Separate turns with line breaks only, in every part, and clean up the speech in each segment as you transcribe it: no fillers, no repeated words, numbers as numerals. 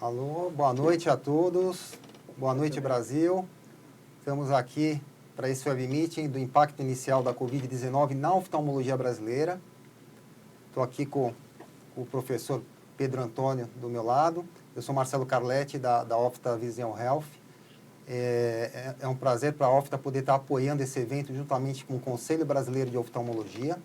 Alô, boa noite a todos. Boa noite, Brasil. Estamos aqui para esse web meeting do impacto inicial da Covid-19 na oftalmologia brasileira. Estou aqui com o professor Pedro Antônio do meu lado. Eu sou Marcelo Carletti, da Ofta Vision Health. É um prazer para a Ofta poder estar apoiando esse evento juntamente com o Conselho Brasileiro de Oftalmologia.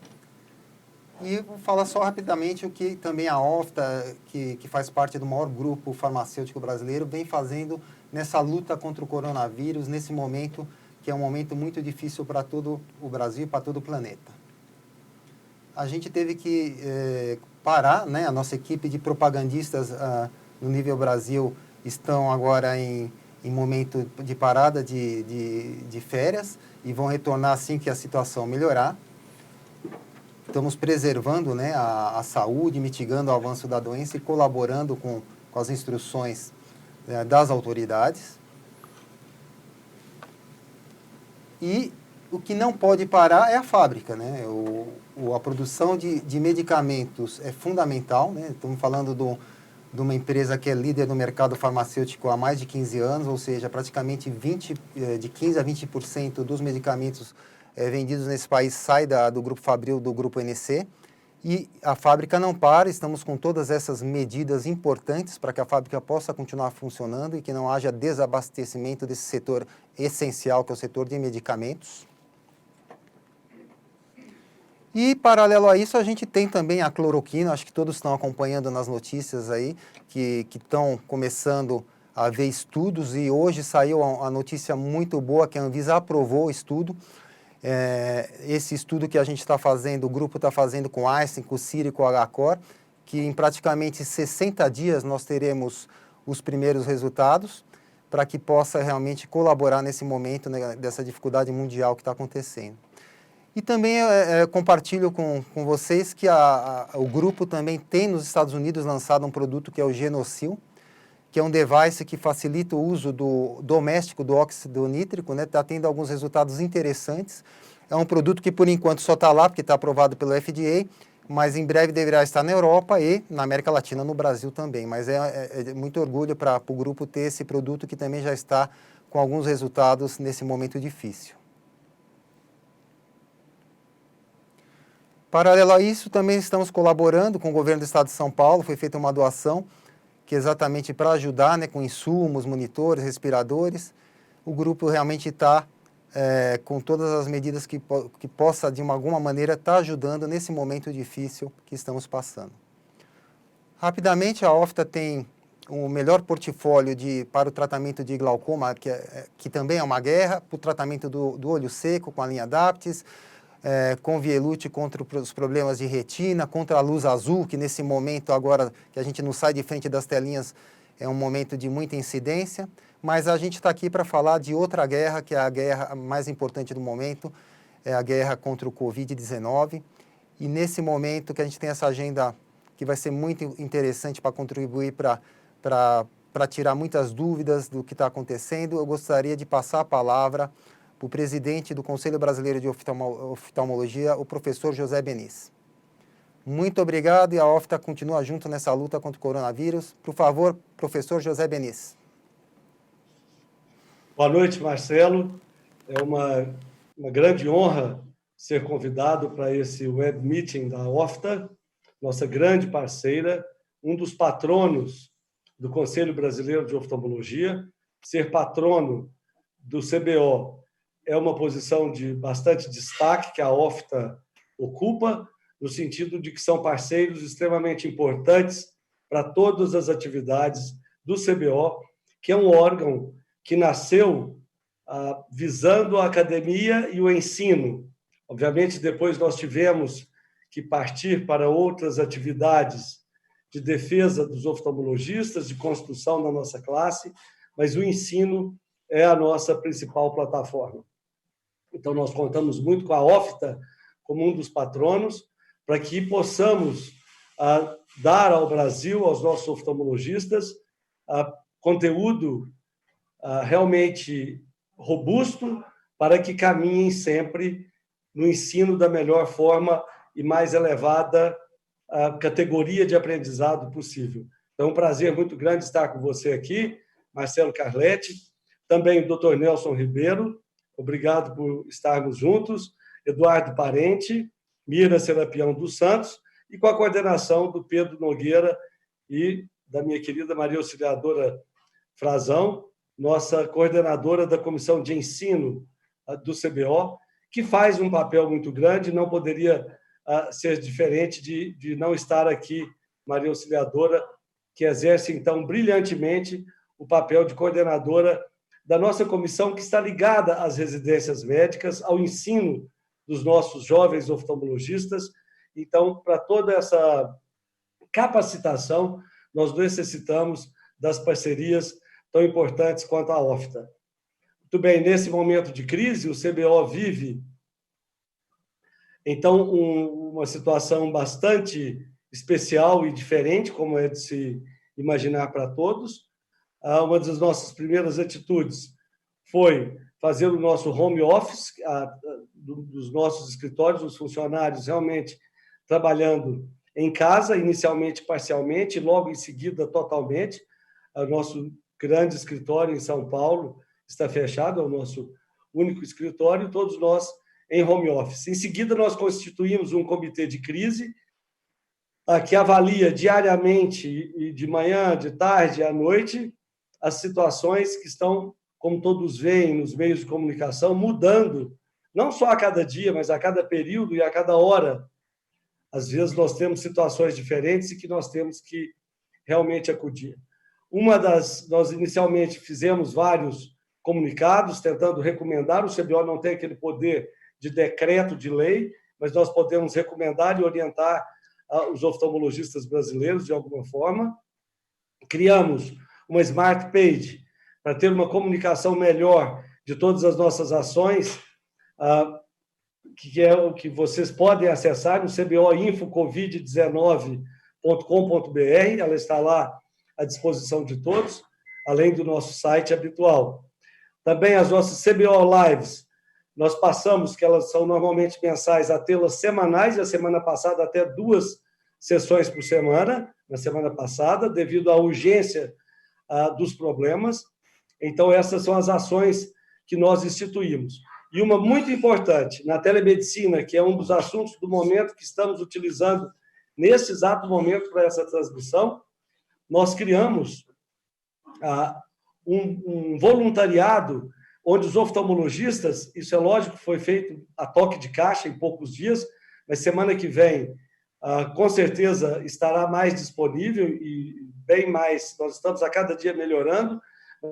E vou falar só rapidamente o que também a Ofta, que faz parte do maior grupo farmacêutico brasileiro, vem fazendo nessa luta contra o coronavírus, nesse momento, que é um momento muito difícil para todo o Brasil e para todo o planeta. A gente teve que parar, né? A nossa equipe de propagandistas no nível Brasil estão agora em momento de parada de férias e vão retornar assim que a situação melhorar. Estamos preservando, né, a saúde, mitigando o avanço da doença e colaborando com as instruções das autoridades. E o que não pode parar é a fábrica, né? A produção de medicamentos é fundamental, né? Estamos falando de uma empresa que é líder no mercado farmacêutico há mais de 15 anos, ou seja, praticamente de 15% a 20% dos medicamentos vendidos nesse país sai do Grupo Fabril, do Grupo NC, e a fábrica não para. Estamos com todas essas medidas importantes para que a fábrica possa continuar funcionando e que não haja desabastecimento desse setor essencial, que é o setor de medicamentos. E, paralelo a isso, a gente tem também a cloroquina. Acho que todos estão acompanhando nas notícias aí, que estão começando a ver estudos, e hoje saiu a notícia muito boa que a Anvisa aprovou o estudo. Esse estudo que a gente está fazendo, o grupo está fazendo com a Einstein, com o CIRI e com a HCOR, que em praticamente 60 dias nós teremos os primeiros resultados, para que possa realmente colaborar nesse momento, né, dessa dificuldade mundial que está acontecendo. E também compartilho com vocês que o grupo também tem nos Estados Unidos lançado um produto que é o Genocil, que é um device que facilita o uso doméstico do óxido nítrico, né? Está tendo alguns resultados interessantes. É um produto que, por enquanto, só está lá, porque está aprovado pelo FDA, mas em breve deverá estar na Europa e na América Latina, no Brasil também. Mas é muito orgulho para o grupo ter esse produto que também já está com alguns resultados nesse momento difícil. Paralelo a isso, também estamos colaborando com o governo do estado de São Paulo. Foi feita uma doação que é exatamente para ajudar, né, com insumos, monitores, respiradores. O grupo realmente está com todas as medidas que possa, de alguma maneira, estar ajudando nesse momento difícil que estamos passando. Rapidamente, a Ofta tem o melhor portfólio para o tratamento de glaucoma, que também é uma guerra, para o tratamento do olho seco, com a linha Adaptis, com Vielute contra os problemas de retina, contra a luz azul, que nesse momento agora que a gente não sai de frente das telinhas é um momento de muita incidência, mas a gente está aqui para falar de outra guerra, que é a guerra mais importante do momento, é a guerra contra o Covid-19, e nesse momento que a gente tem essa agenda que vai ser muito interessante para contribuir para tirar muitas dúvidas do que está acontecendo, eu gostaria de passar a palavra para o presidente do Conselho Brasileiro de Oftalmologia, o professor José Benis. Muito obrigado, e a Ofta continua junto nessa luta contra o coronavírus. Por favor, professor José Benis.
Boa noite, Marcelo. É uma grande honra ser convidado para esse web meeting da Ofta, nossa grande parceira, um dos patronos do Conselho Brasileiro de Oftalmologia. Ser patrono do CBO é uma posição de bastante destaque que a Ofta ocupa, no sentido de que são parceiros extremamente importantes para todas as atividades do CBO, que é um órgão que nasceu visando a academia e o ensino. Obviamente, depois nós tivemos que partir para outras atividades de defesa dos oftalmologistas, de construção da nossa classe, mas o ensino é a nossa principal plataforma. Então, nós contamos muito com a Ofta como um dos patronos para que possamos dar ao Brasil, aos nossos oftalmologistas, conteúdo realmente robusto para que caminhem sempre no ensino da melhor forma e mais elevada categoria de aprendizado possível. Então, é um prazer muito grande estar com você aqui, Marcelo Carletti, também o Dr. Nelson Ribeiro, obrigado por estarmos juntos, Eduardo Parente, Mira Serapião dos Santos, e com a coordenação do Pedro Nogueira e da minha querida Maria Auxiliadora Frazão, nossa coordenadora da Comissão de Ensino do CBO, que faz um papel muito grande, não poderia ser diferente de não estar aqui, Maria Auxiliadora, que exerce, então, brilhantemente o papel de coordenadora da nossa comissão, que está ligada às residências médicas, ao ensino dos nossos jovens oftalmologistas. Então, para toda essa capacitação, nós necessitamos das parcerias tão importantes quanto a OFTA. Muito bem, nesse momento de crise, o CBO vive, então, uma situação bastante especial e diferente, como é de se imaginar para todos. Uma das nossas primeiras atitudes foi fazer o nosso home office, dos nossos escritórios, os funcionários realmente trabalhando em casa, inicialmente parcialmente, logo em seguida totalmente. O nosso grande escritório em São Paulo está fechado, é o nosso único escritório, todos nós em home office. Em seguida, nós constituímos um comitê de crise, que avalia diariamente, e de manhã, de tarde, à noite, as situações que estão, como todos veem nos meios de comunicação, mudando, não só a cada dia, mas a cada período e a cada hora. Às vezes nós temos situações diferentes e que nós temos que realmente acudir. Nós inicialmente fizemos vários comunicados, tentando recomendar, o CBO não tem aquele poder de decreto de lei, mas nós podemos recomendar e orientar os oftalmologistas brasileiros de alguma forma. Criamos uma Smart Page para ter uma comunicação melhor de todas as nossas ações, que é o que vocês podem acessar no cboinfocovid19.com.br, ela está lá à disposição de todos, além do nosso site habitual. Também as nossas CBO Lives, nós passamos, que elas são normalmente mensais, a tê-las semanais, e a semana passada até 2 sessões por semana, na semana passada, devido à urgência dos problemas. Então, essas são as ações que nós instituímos. E uma muito importante, na telemedicina, que é um dos assuntos do momento que estamos utilizando nesse exato momento para essa transmissão, nós criamos um voluntariado onde os oftalmologistas, isso é lógico, foi feito a toque de caixa em poucos dias, mas semana que vem, com certeza, estará mais disponível e bem mais, nós estamos a cada dia melhorando,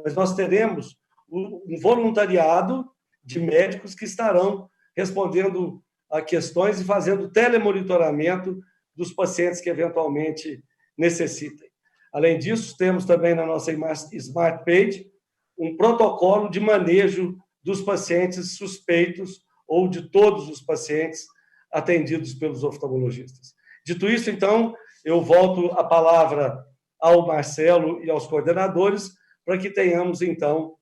mas nós teremos um voluntariado de médicos que estarão respondendo a questões e fazendo telemonitoramento dos pacientes que eventualmente necessitem. Além disso, temos também na nossa Smart Page um protocolo de manejo dos pacientes suspeitos ou de todos os pacientes atendidos pelos oftalmologistas. Dito isso, então, eu volto a palavra ao Marcelo e aos coordenadores para que tenhamos, então,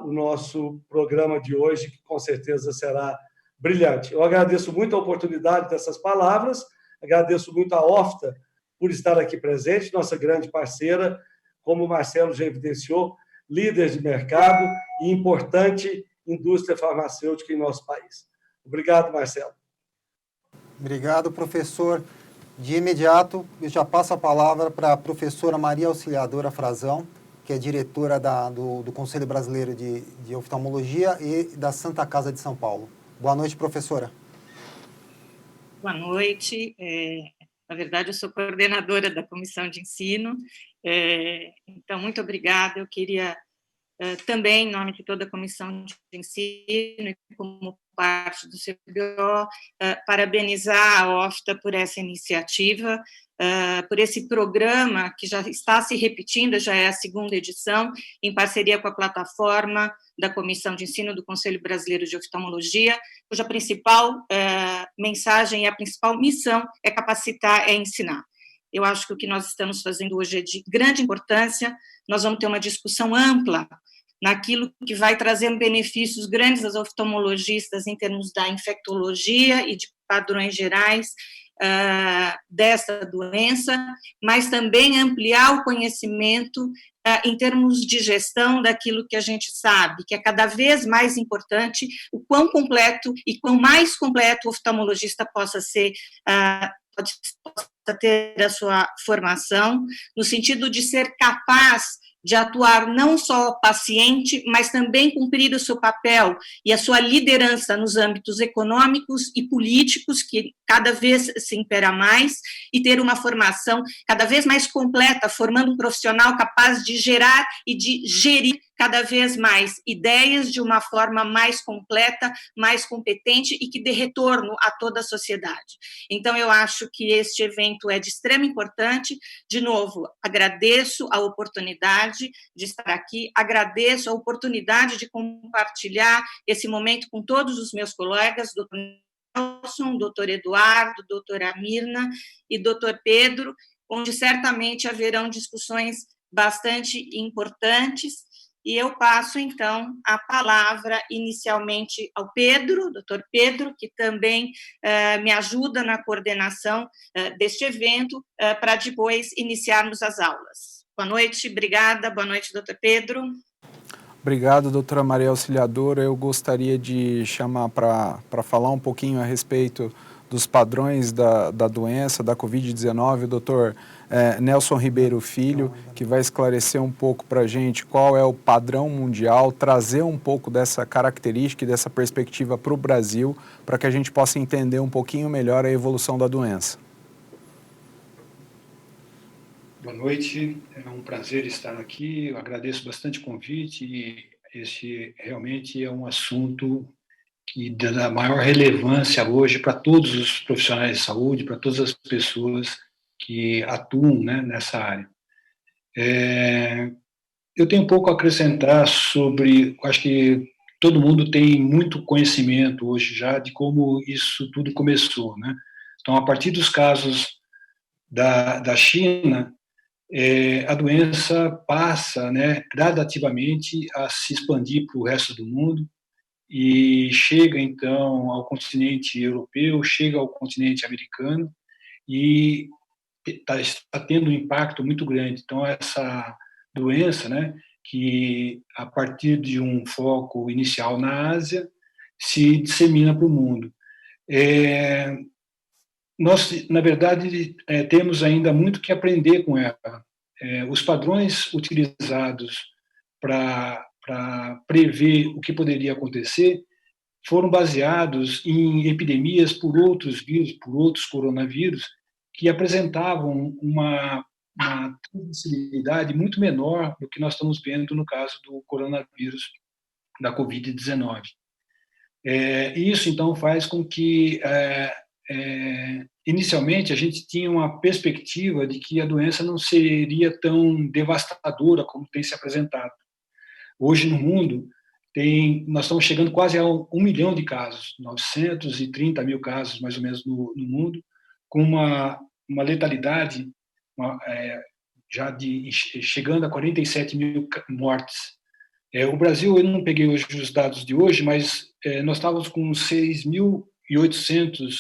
o nosso programa de hoje, que com certeza será brilhante. Eu agradeço muito a oportunidade dessas palavras, agradeço muito a OFTA por estar aqui presente, nossa grande parceira, como o Marcelo já evidenciou, líder de mercado e importante indústria farmacêutica em nosso país. Obrigado, Marcelo.
Obrigado, professor. De imediato, eu já passo a palavra para a professora Maria Auxiliadora Frazão, que é diretora do Conselho Brasileiro de Oftalmologia e da Santa Casa de São Paulo. Boa noite, professora.
Boa noite. Na verdade, eu sou coordenadora da Comissão de Ensino, então, muito obrigada. Eu queria também, em nome de toda a Comissão de Ensino e como parte do CBO, parabenizar a OFTA por essa iniciativa, por esse programa que já está se repetindo, já é a 2ª edição, em parceria com a plataforma da Comissão de Ensino do Conselho Brasileiro de Oftalmologia, cuja principal mensagem e a principal missão é capacitar, é ensinar. Eu acho que o que nós estamos fazendo hoje é de grande importância, nós vamos ter uma discussão ampla naquilo que vai trazer benefícios grandes aos oftalmologistas em termos da infectologia e de padrões gerais desta doença, mas também ampliar o conhecimento em termos de gestão daquilo que a gente sabe, que é cada vez mais importante, o quão completo e quão mais completo o oftalmologista possa ser, possa ter a sua formação, no sentido de ser capaz de atuar não só paciente, mas também cumprir o seu papel e a sua liderança nos âmbitos econômicos e políticos, que cada vez se impera mais, e ter uma formação cada vez mais completa, formando um profissional capaz de gerar e de gerir cada vez mais ideias de uma forma mais completa, mais competente e que dê retorno a toda a sociedade. Então, eu acho que este evento é de extrema importância. De novo, agradeço a oportunidade de estar aqui, agradeço a oportunidade de compartilhar esse momento com todos os meus colegas, doutor Nelson, doutor Eduardo, doutora Mirna e doutor Pedro, onde certamente haverão discussões bastante importantes. E eu passo, então, a palavra inicialmente ao Pedro, doutor Pedro, que também me ajuda na coordenação deste evento, para depois iniciarmos as aulas. Boa noite, obrigada. Boa noite, doutor Pedro.
Obrigado, doutora Maria Auxiliadora. Eu gostaria de chamar para falar um pouquinho a respeito dos padrões da doença, da Covid-19, o doutor Nelson Ribeiro Filho, que vai esclarecer um pouco para a gente qual é o padrão mundial, trazer um pouco dessa característica e dessa perspectiva para o Brasil, para que a gente possa entender um pouquinho melhor a evolução da doença.
Boa noite, é um prazer estar aqui, eu agradeço bastante o convite e este realmente é um assunto que dá maior relevância hoje para todos os profissionais de saúde, para todas as pessoas que atuam, né, nessa área. Eu tenho um pouco a acrescentar sobre, acho que todo mundo tem muito conhecimento hoje já de como isso tudo começou, né? Então, a partir dos casos da China, a doença passa, né, gradativamente a se expandir para o resto do mundo e chega, então, ao continente europeu, chega ao continente americano e está tendo um impacto muito grande. Então, essa doença, né, que a partir de um foco inicial na Ásia, se dissemina para o mundo. Nós, na verdade, temos ainda muito que aprender com ela. Os padrões utilizados para prever o que poderia acontecer foram baseados em epidemias por outros vírus, por outros coronavírus, que apresentavam uma transmissibilidade muito menor do que nós estamos vendo no caso do coronavírus da Covid-19. Isso, então, faz com que, inicialmente, a gente tinha uma perspectiva de que a doença não seria tão devastadora como tem se apresentado. Hoje, no mundo, nós estamos chegando quase a 1 milhão de casos, 930 mil casos, mais ou menos, no mundo, com uma letalidade já chegando a 47 mil mortes. O Brasil, eu não peguei hoje os dados de hoje, mas nós estávamos com 6.800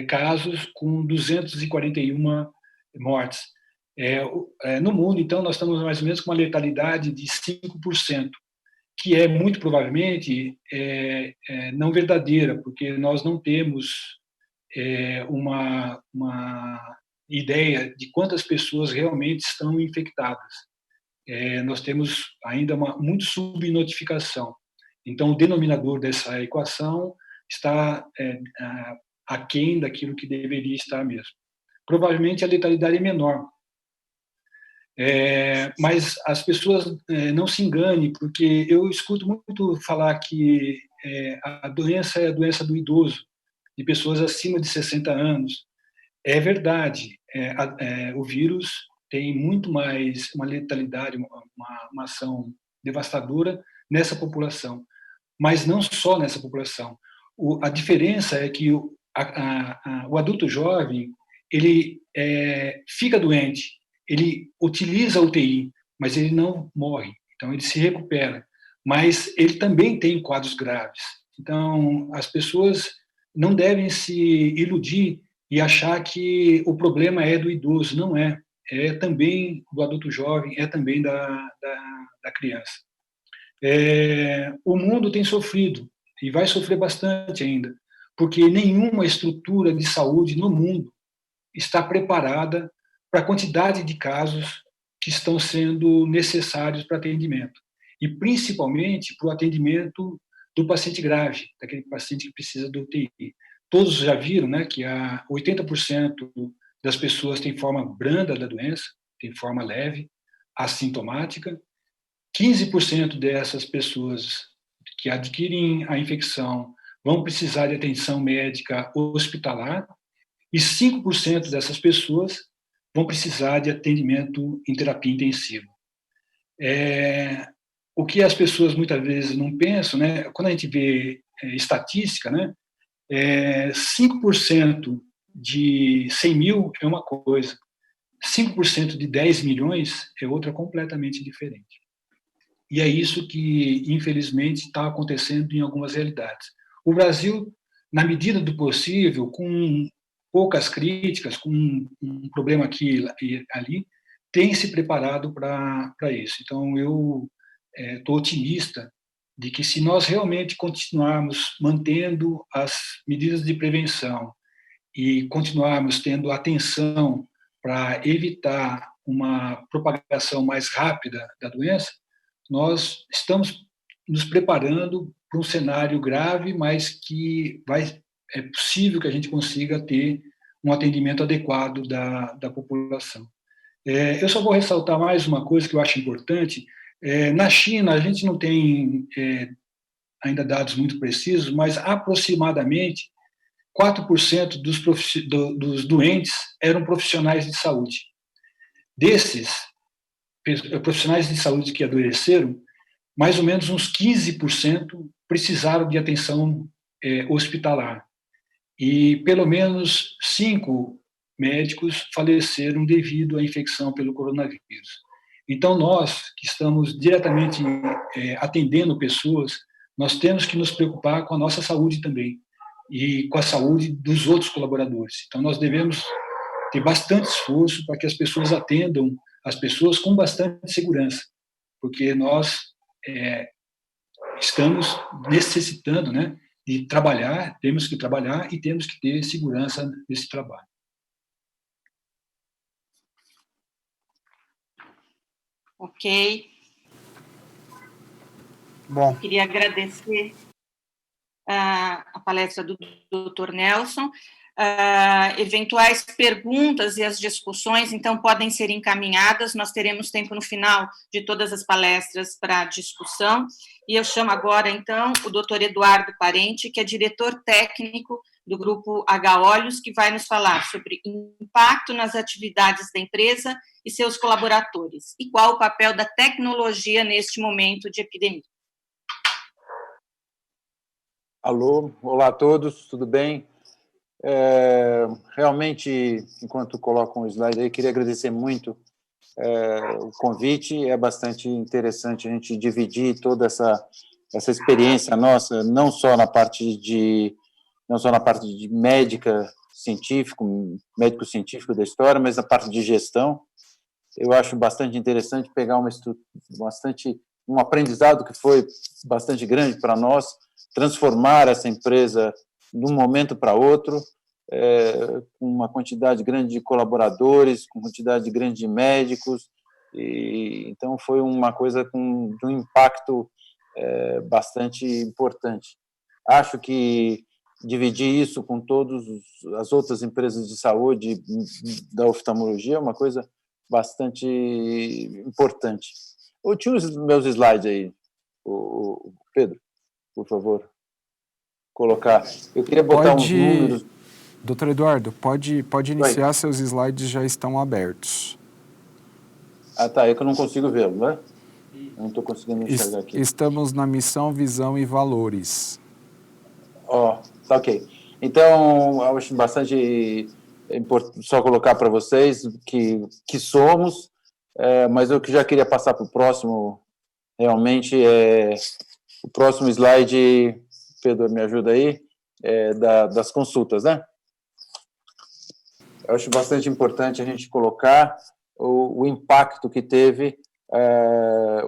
casos, com 241 mortes. No mundo, então, nós estamos mais ou menos com uma letalidade de 5%, que é muito provavelmente não verdadeira, porque nós não temos uma ideia de quantas pessoas realmente estão infectadas. Nós temos ainda muito subnotificação. Então, o denominador dessa equação está aquém daquilo que deveria estar mesmo. Provavelmente a letalidade é menor. Mas as pessoas não se enganem, porque eu escuto muito falar que a doença é a doença do idoso, de pessoas acima de 60 anos. É verdade, o vírus tem muito mais uma letalidade, uma ação devastadora nessa população, mas não só nessa população. A diferença é que o adulto jovem, ele fica doente, ele utiliza a UTI, mas ele não morre, então ele se recupera, mas ele também tem quadros graves. Então, as pessoas não devem se iludir e achar que o problema é do idoso. Não é. É também do adulto jovem, é também da criança. O mundo tem sofrido, e vai sofrer bastante ainda, porque nenhuma estrutura de saúde no mundo está preparada para a quantidade de casos que estão sendo necessários para atendimento, e principalmente para o atendimento do paciente grave, daquele paciente que precisa do UTI. Todos já viram, né, que 80% das pessoas têm forma branda da doença, tem forma leve, assintomática. 15% dessas pessoas que adquirem a infecção vão precisar de atenção médica hospitalar, e 5% dessas pessoas vão precisar de atendimento em terapia intensiva. O que as pessoas muitas vezes não pensam, né? Quando a gente vê estatística, né? 5% de 100 mil é uma coisa, 5% de 10 milhões é outra completamente diferente. E é isso que, infelizmente, está acontecendo em algumas realidades. O Brasil, na medida do possível, com poucas críticas, com um problema aqui e ali, tem se preparado para isso. Então, eu estou otimista de que, se nós realmente continuarmos mantendo as medidas de prevenção e continuarmos tendo atenção para evitar uma propagação mais rápida da doença, nós estamos nos preparando para um cenário grave, mas que é possível que a gente consiga ter um atendimento adequado da população. Eu só vou ressaltar mais uma coisa que eu acho importante. Na China, a gente não tem ainda dados muito precisos, mas aproximadamente 4% dos doentes eram profissionais de saúde. Desses profissionais de saúde que adoeceram, mais ou menos uns 15% precisaram de atenção hospitalar. E pelo menos 5 médicos faleceram devido à infecção pelo coronavírus. Então, nós, que estamos diretamente atendendo pessoas, nós temos que nos preocupar com a nossa saúde também, e com a saúde dos outros colaboradores. Então, nós devemos ter bastante esforço para que as pessoas atendam as pessoas com bastante segurança, porque nós estamos necessitando, né, de trabalhar, temos que trabalhar e temos que ter segurança nesse trabalho.
Ok.
Bom.
Eu queria agradecer a palestra do Dr. Nelson. Eventuais perguntas e as discussões, então, podem ser encaminhadas. Nós teremos tempo no final de todas as palestras para discussão. E eu chamo agora, então, o Dr. Eduardo Parente, que é diretor técnico do Grupo H-Olhos, que vai nos falar sobre impacto nas atividades da empresa e seus colaboradores, e qual o papel da tecnologia neste momento de epidemia.
Alô, olá a todos, tudo bem? Realmente, enquanto coloco um slide aí, queria agradecer muito o convite. É bastante interessante a gente dividir toda essa experiência nossa, não só na parte de médico científico da história, mas na parte de gestão. Eu acho bastante interessante pegar um aprendizado que foi bastante grande para nós, transformar essa empresa de um momento para outro, com uma quantidade grande de colaboradores, com quantidade grande de médicos, e então foi uma coisa de um impacto bastante importante. Acho que dividir isso com todas as outras empresas de saúde da oftalmologia é uma coisa bastante importante. Eu tinha os meus slides aí, o Pedro, por favor, colocar. Eu queria botar uns números.
Doutor Eduardo, pode iniciar, seus slides já estão abertos.
Ah, tá, é que eu não consigo ver, não é? Eu não estou conseguindo enxergar aqui.
Estamos na missão, visão e valores.
Tá ok. Então, eu acho bastante importante só colocar para vocês que somos, mas eu que já queria passar para o próximo, realmente, o próximo slide, Pedro, me ajuda aí, das consultas, né? Eu acho bastante importante a gente colocar o impacto que teve a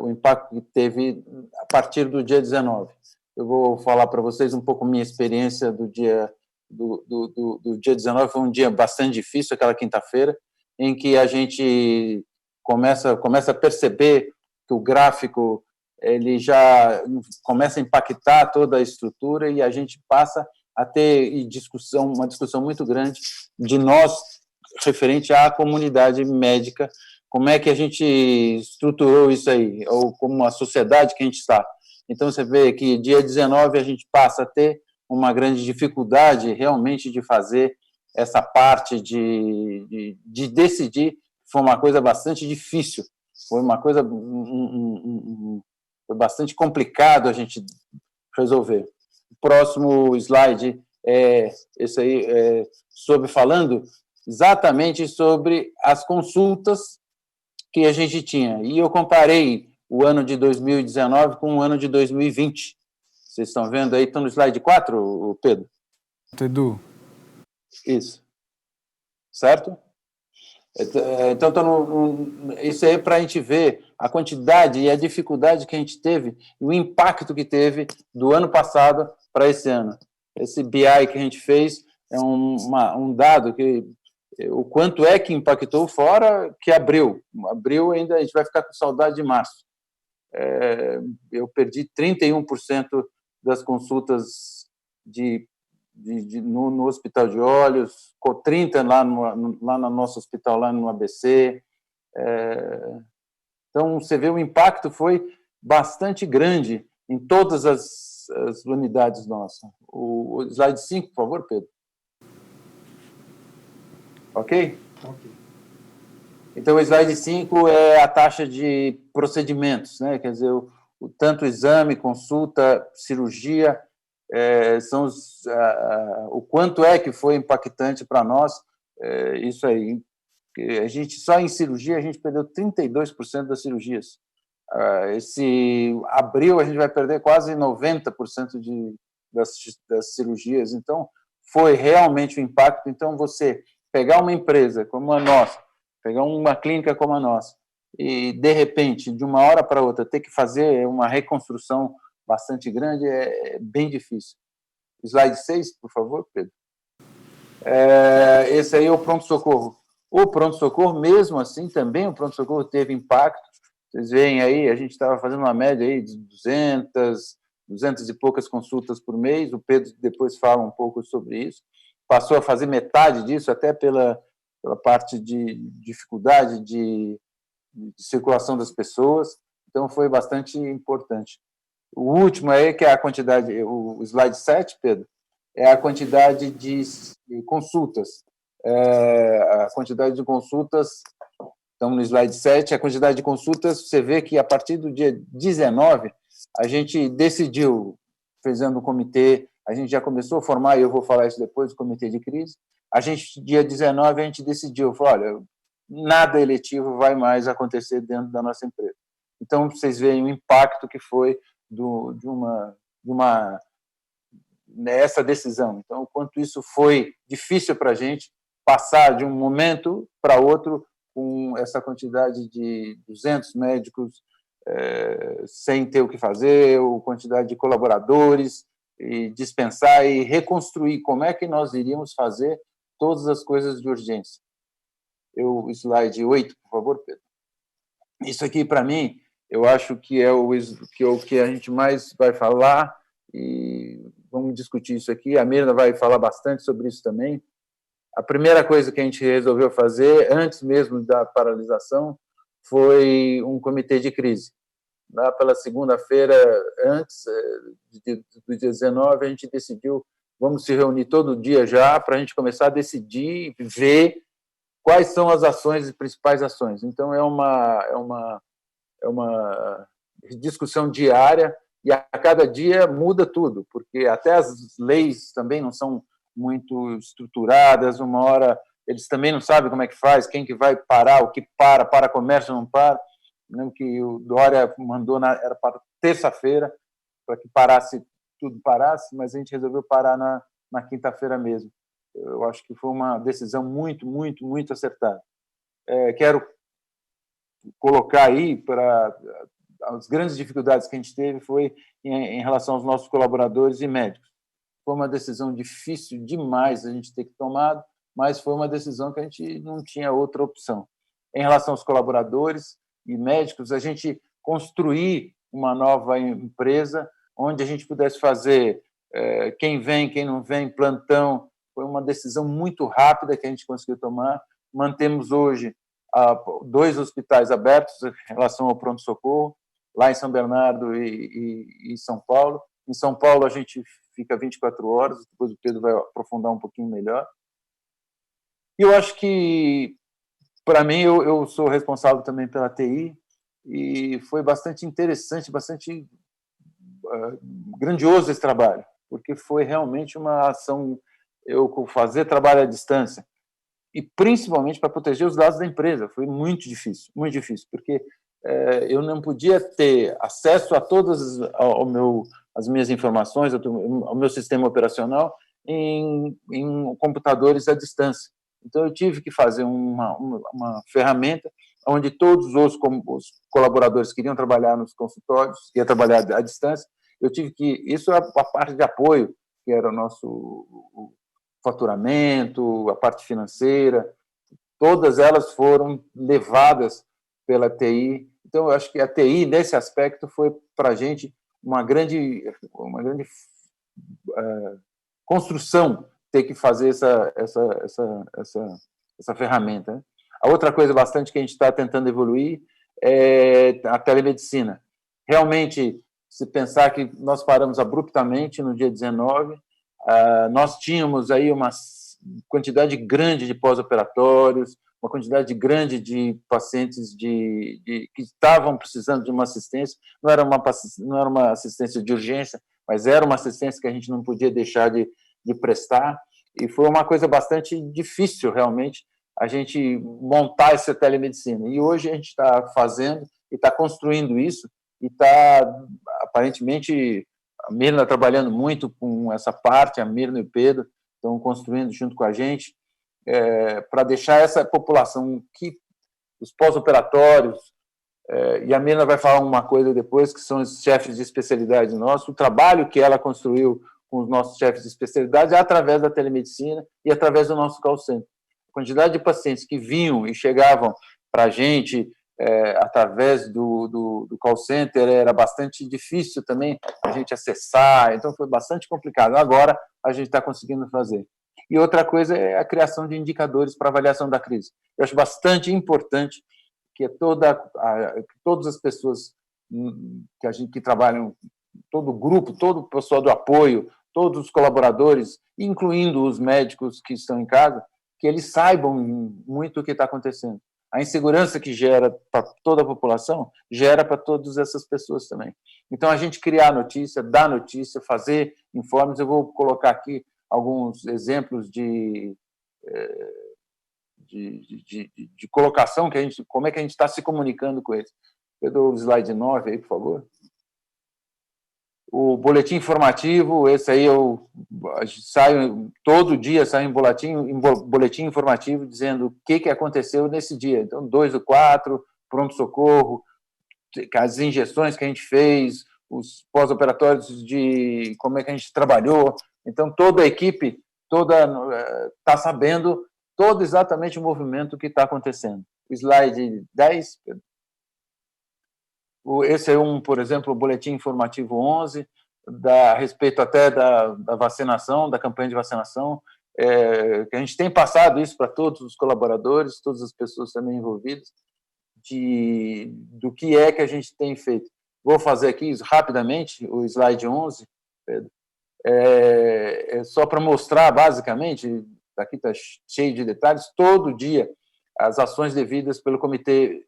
partir do dia 19. Eu vou falar para vocês um pouco minha experiência do dia 19. Foi um dia bastante difícil, aquela quinta-feira, em que a gente começa a perceber que o gráfico ele já começa a impactar toda a estrutura e a gente passa a ter uma discussão muito grande de nós, referente à comunidade médica, como é que a gente estruturou isso aí, ou como a sociedade que a gente está. Então, você vê que dia 19 a gente passa a ter uma grande dificuldade realmente de fazer essa parte de decidir. Foi uma coisa bastante difícil, foi uma coisa foi bastante complicado a gente resolver. O próximo slide é esse aí, falando exatamente sobre as consultas que a gente tinha. E eu comparei o ano de 2019 com o ano de 2020. Vocês estão vendo aí? Estão no slide 4, Pedro?
Edu.
Isso. Certo? Então, isso aí é para a gente ver a quantidade e a dificuldade que a gente teve e o impacto que teve do ano passado para esse ano. Esse BI que a gente fez é um dado que o quanto é que impactou, fora que abril. Abril ainda a gente vai ficar com saudade de março. Eu perdi 31% das consultas no Hospital de Olhos, com 30% lá no nosso hospital, lá no ABC. Então, você vê, o impacto foi bastante grande em todas as unidades nossas. O slide 5, por favor, Pedro. Ok?
Ok.
Então, o slide 5 é a taxa de procedimentos, né? Quer dizer, tanto exame, consulta, cirurgia, são o quanto é que foi impactante para nós, isso aí. A gente, só em cirurgia, a gente perdeu 32% das cirurgias. Esse abril, a gente vai perder quase 90% das cirurgias. Então, foi realmente um impacto. Então, você pegar uma empresa como a nossa, pegar uma clínica como a nossa, e, de repente, de uma hora para outra, ter que fazer uma reconstrução bastante grande, é bem difícil. Slide 6, por favor, Pedro. Esse aí é o pronto-socorro. O pronto-socorro, mesmo assim, também o pronto-socorro teve impacto. Vocês veem aí, a gente estava fazendo uma média aí de 200 e poucas consultas por mês. O Pedro depois fala um pouco sobre isso. Passou a fazer metade disso, até pela parte de dificuldade de circulação das pessoas. Então, foi bastante importante. O último aí, que é a quantidade, o slide 7, Pedro, é a quantidade de consultas. A quantidade de consultas, estamos no slide 7, a quantidade de consultas, você vê que a partir do dia 19, a gente decidiu, fazendo um comitê, a gente já começou a formar, e eu vou falar isso depois, o comitê de crise. A gente, dia 19, a gente decidiu, falou, olha, nada eletivo vai mais acontecer dentro da nossa empresa. Então, vocês veem o impacto que foi nessa decisão. Então, o quanto isso foi difícil para a gente passar de um momento para outro com essa quantidade de 200 médicos sem ter o que fazer, ou quantidade de colaboradores, e dispensar e reconstruir. Como é que nós iríamos fazer todas as coisas de urgência? Slide 8, por favor, Pedro. Isso aqui, para mim, eu acho que é o que a gente mais vai falar, e vamos discutir isso aqui. A Mirna vai falar bastante sobre isso também. A primeira coisa que a gente resolveu fazer, antes mesmo da paralisação, foi um comitê de crise. Lá pela segunda-feira, antes do dia 19, a gente decidiu, vamos se reunir todo dia já, para a gente começar a decidir, ver quais são as ações, as principais ações. Então, é uma discussão diária, e a cada dia muda tudo, porque até as leis também não são muito estruturadas. Uma hora eles também não sabem como é que faz, quem que vai parar, o que para comércio não para. Lembro que o Dória mandou, era para terça-feira, para que tudo parasse, mas a gente resolveu parar na quinta-feira mesmo. Eu acho que foi uma decisão muito, muito, muito acertada. Quero colocar aí para as grandes dificuldades que a gente teve foi em relação aos nossos colaboradores e médicos. Foi uma decisão difícil demais a gente ter que tomar, mas foi uma decisão que a gente não tinha outra opção. Em relação aos colaboradores e médicos, a gente construir uma nova empresa onde a gente pudesse fazer quem vem, quem não vem, plantão. Foi uma decisão muito rápida que a gente conseguiu tomar. Mantemos hoje 2 hospitais abertos em relação ao pronto-socorro, lá em São Bernardo e São Paulo. Em São Paulo, a gente fica 24 horas, depois o Pedro vai aprofundar um pouquinho melhor. E eu acho que, para mim, eu sou responsável também pela TI, e foi bastante interessante, bastante grandioso esse trabalho, porque foi realmente uma ação, eu fazer trabalho à distância, e principalmente para proteger os dados da empresa. Foi muito difícil, porque eu não podia ter acesso a todas as minhas informações, ao meu sistema operacional em computadores à distância. Então, eu tive que fazer uma ferramenta onde todos os colaboradores que iriam trabalhar nos consultórios, que iam trabalhar à distância, eu tive que... Isso é a parte de apoio, que era o nosso faturamento, a parte financeira, todas elas foram levadas pela TI. Então, eu acho que a TI, nesse aspecto, foi para a gente uma grande construção, ter que fazer essa ferramenta, né? A outra coisa bastante que a gente está tentando evoluir é a telemedicina. Realmente, se pensar que nós paramos abruptamente no dia 19, nós tínhamos aí uma quantidade grande de pós-operatórios, uma quantidade grande de pacientes que estavam precisando de uma assistência. Não era uma assistência de urgência, mas era uma assistência que a gente não podia deixar de prestar, e foi uma coisa bastante difícil, realmente, a gente montar essa telemedicina. E hoje a gente está fazendo e está construindo isso, e está, aparentemente, a Mirna trabalhando muito com essa parte, a Mirna e o Pedro estão construindo junto com a gente, para deixar essa população, que os pós-operatórios, e a Mirna vai falar uma coisa depois, que são os chefes de especialidade nossos, o trabalho que ela construiu com os nossos chefes de especialidade é através da telemedicina e através do nosso call center. A quantidade de pacientes que vinham e chegavam para a gente através do call center era bastante difícil também a gente acessar, então foi bastante complicado. Agora a gente está conseguindo fazer. E outra coisa é a criação de indicadores para avaliação da crise. Eu acho bastante importante que todas as pessoas que trabalham, todo o grupo, todo o pessoal do apoio, todos os colaboradores, incluindo os médicos que estão em casa, que eles saibam muito o que está acontecendo. A insegurança que gera para toda a população, gera para todas essas pessoas também. Então, a gente criar notícia, dar notícia, fazer informes. Eu vou colocar aqui alguns exemplos de colocação, como é que a gente está se comunicando com eles. Eu dou o slide 9 aí, por favor. O boletim informativo, esse aí todo dia sai um boletim informativo dizendo o que aconteceu nesse dia. Então, 2/4, pronto-socorro, as injeções que a gente fez, os pós-operatórios de como é que a gente trabalhou. Então, toda a equipe está sabendo todo exatamente o movimento que está acontecendo. O slide 10, esse é por exemplo, o boletim informativo 11, a respeito até da vacinação, da campanha de vacinação, que a gente tem passado isso para todos os colaboradores, todas as pessoas também envolvidas, do que é que a gente tem feito. Vou fazer aqui rapidamente o slide 11, Pedro. Só para mostrar, basicamente, aqui está cheio de detalhes, todo dia as ações definidas pelo comitê